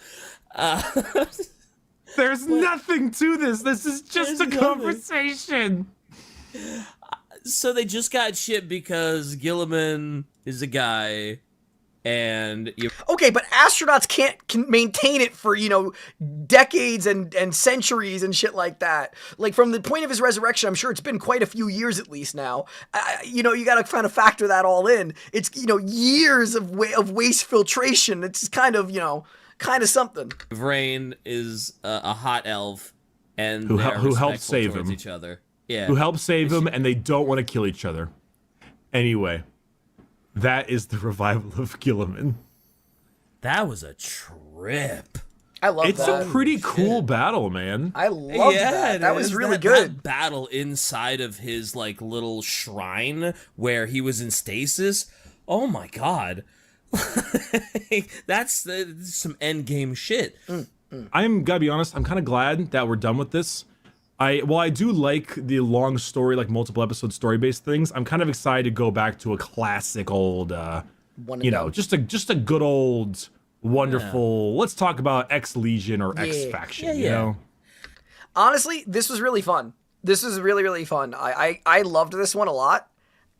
There's nothing to this. This is just a conversation. So they just got shit because Guilliman is a guy, and Okay, but astronauts can maintain it for, decades and centuries and shit like that. Like, from the point of his resurrection, I'm sure it's been quite a few years at least now. You gotta kind of factor that all in. It's, years of waste filtration. It's kind of something. Vrain is a hot elf, and Who they're helped respectful save towards him. each other. Yeah. Who helped save him, and they don't want to kill each other. Anyway, that is the revival of Guilliman. That was a trip. I love It's that. a pretty cool battle, man. I love that. That was really good. That battle inside of his little shrine where he was in stasis. Oh my god. That's some end game shit. I'm gotta be honest, I'm kind of glad that we're done with this. I do like the long story, like multiple episode story based things. I'm kind of excited to go back to a classic old, just a good old wonderful. Let's talk about X Legion or X Faction. You know. Honestly, this was really fun. This was really, really fun. I loved this one a lot.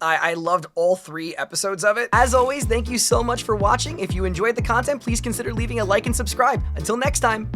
I loved all 3 episodes of it. As always, thank you so much for watching. If you enjoyed the content, please consider leaving a like and subscribe. Until next time.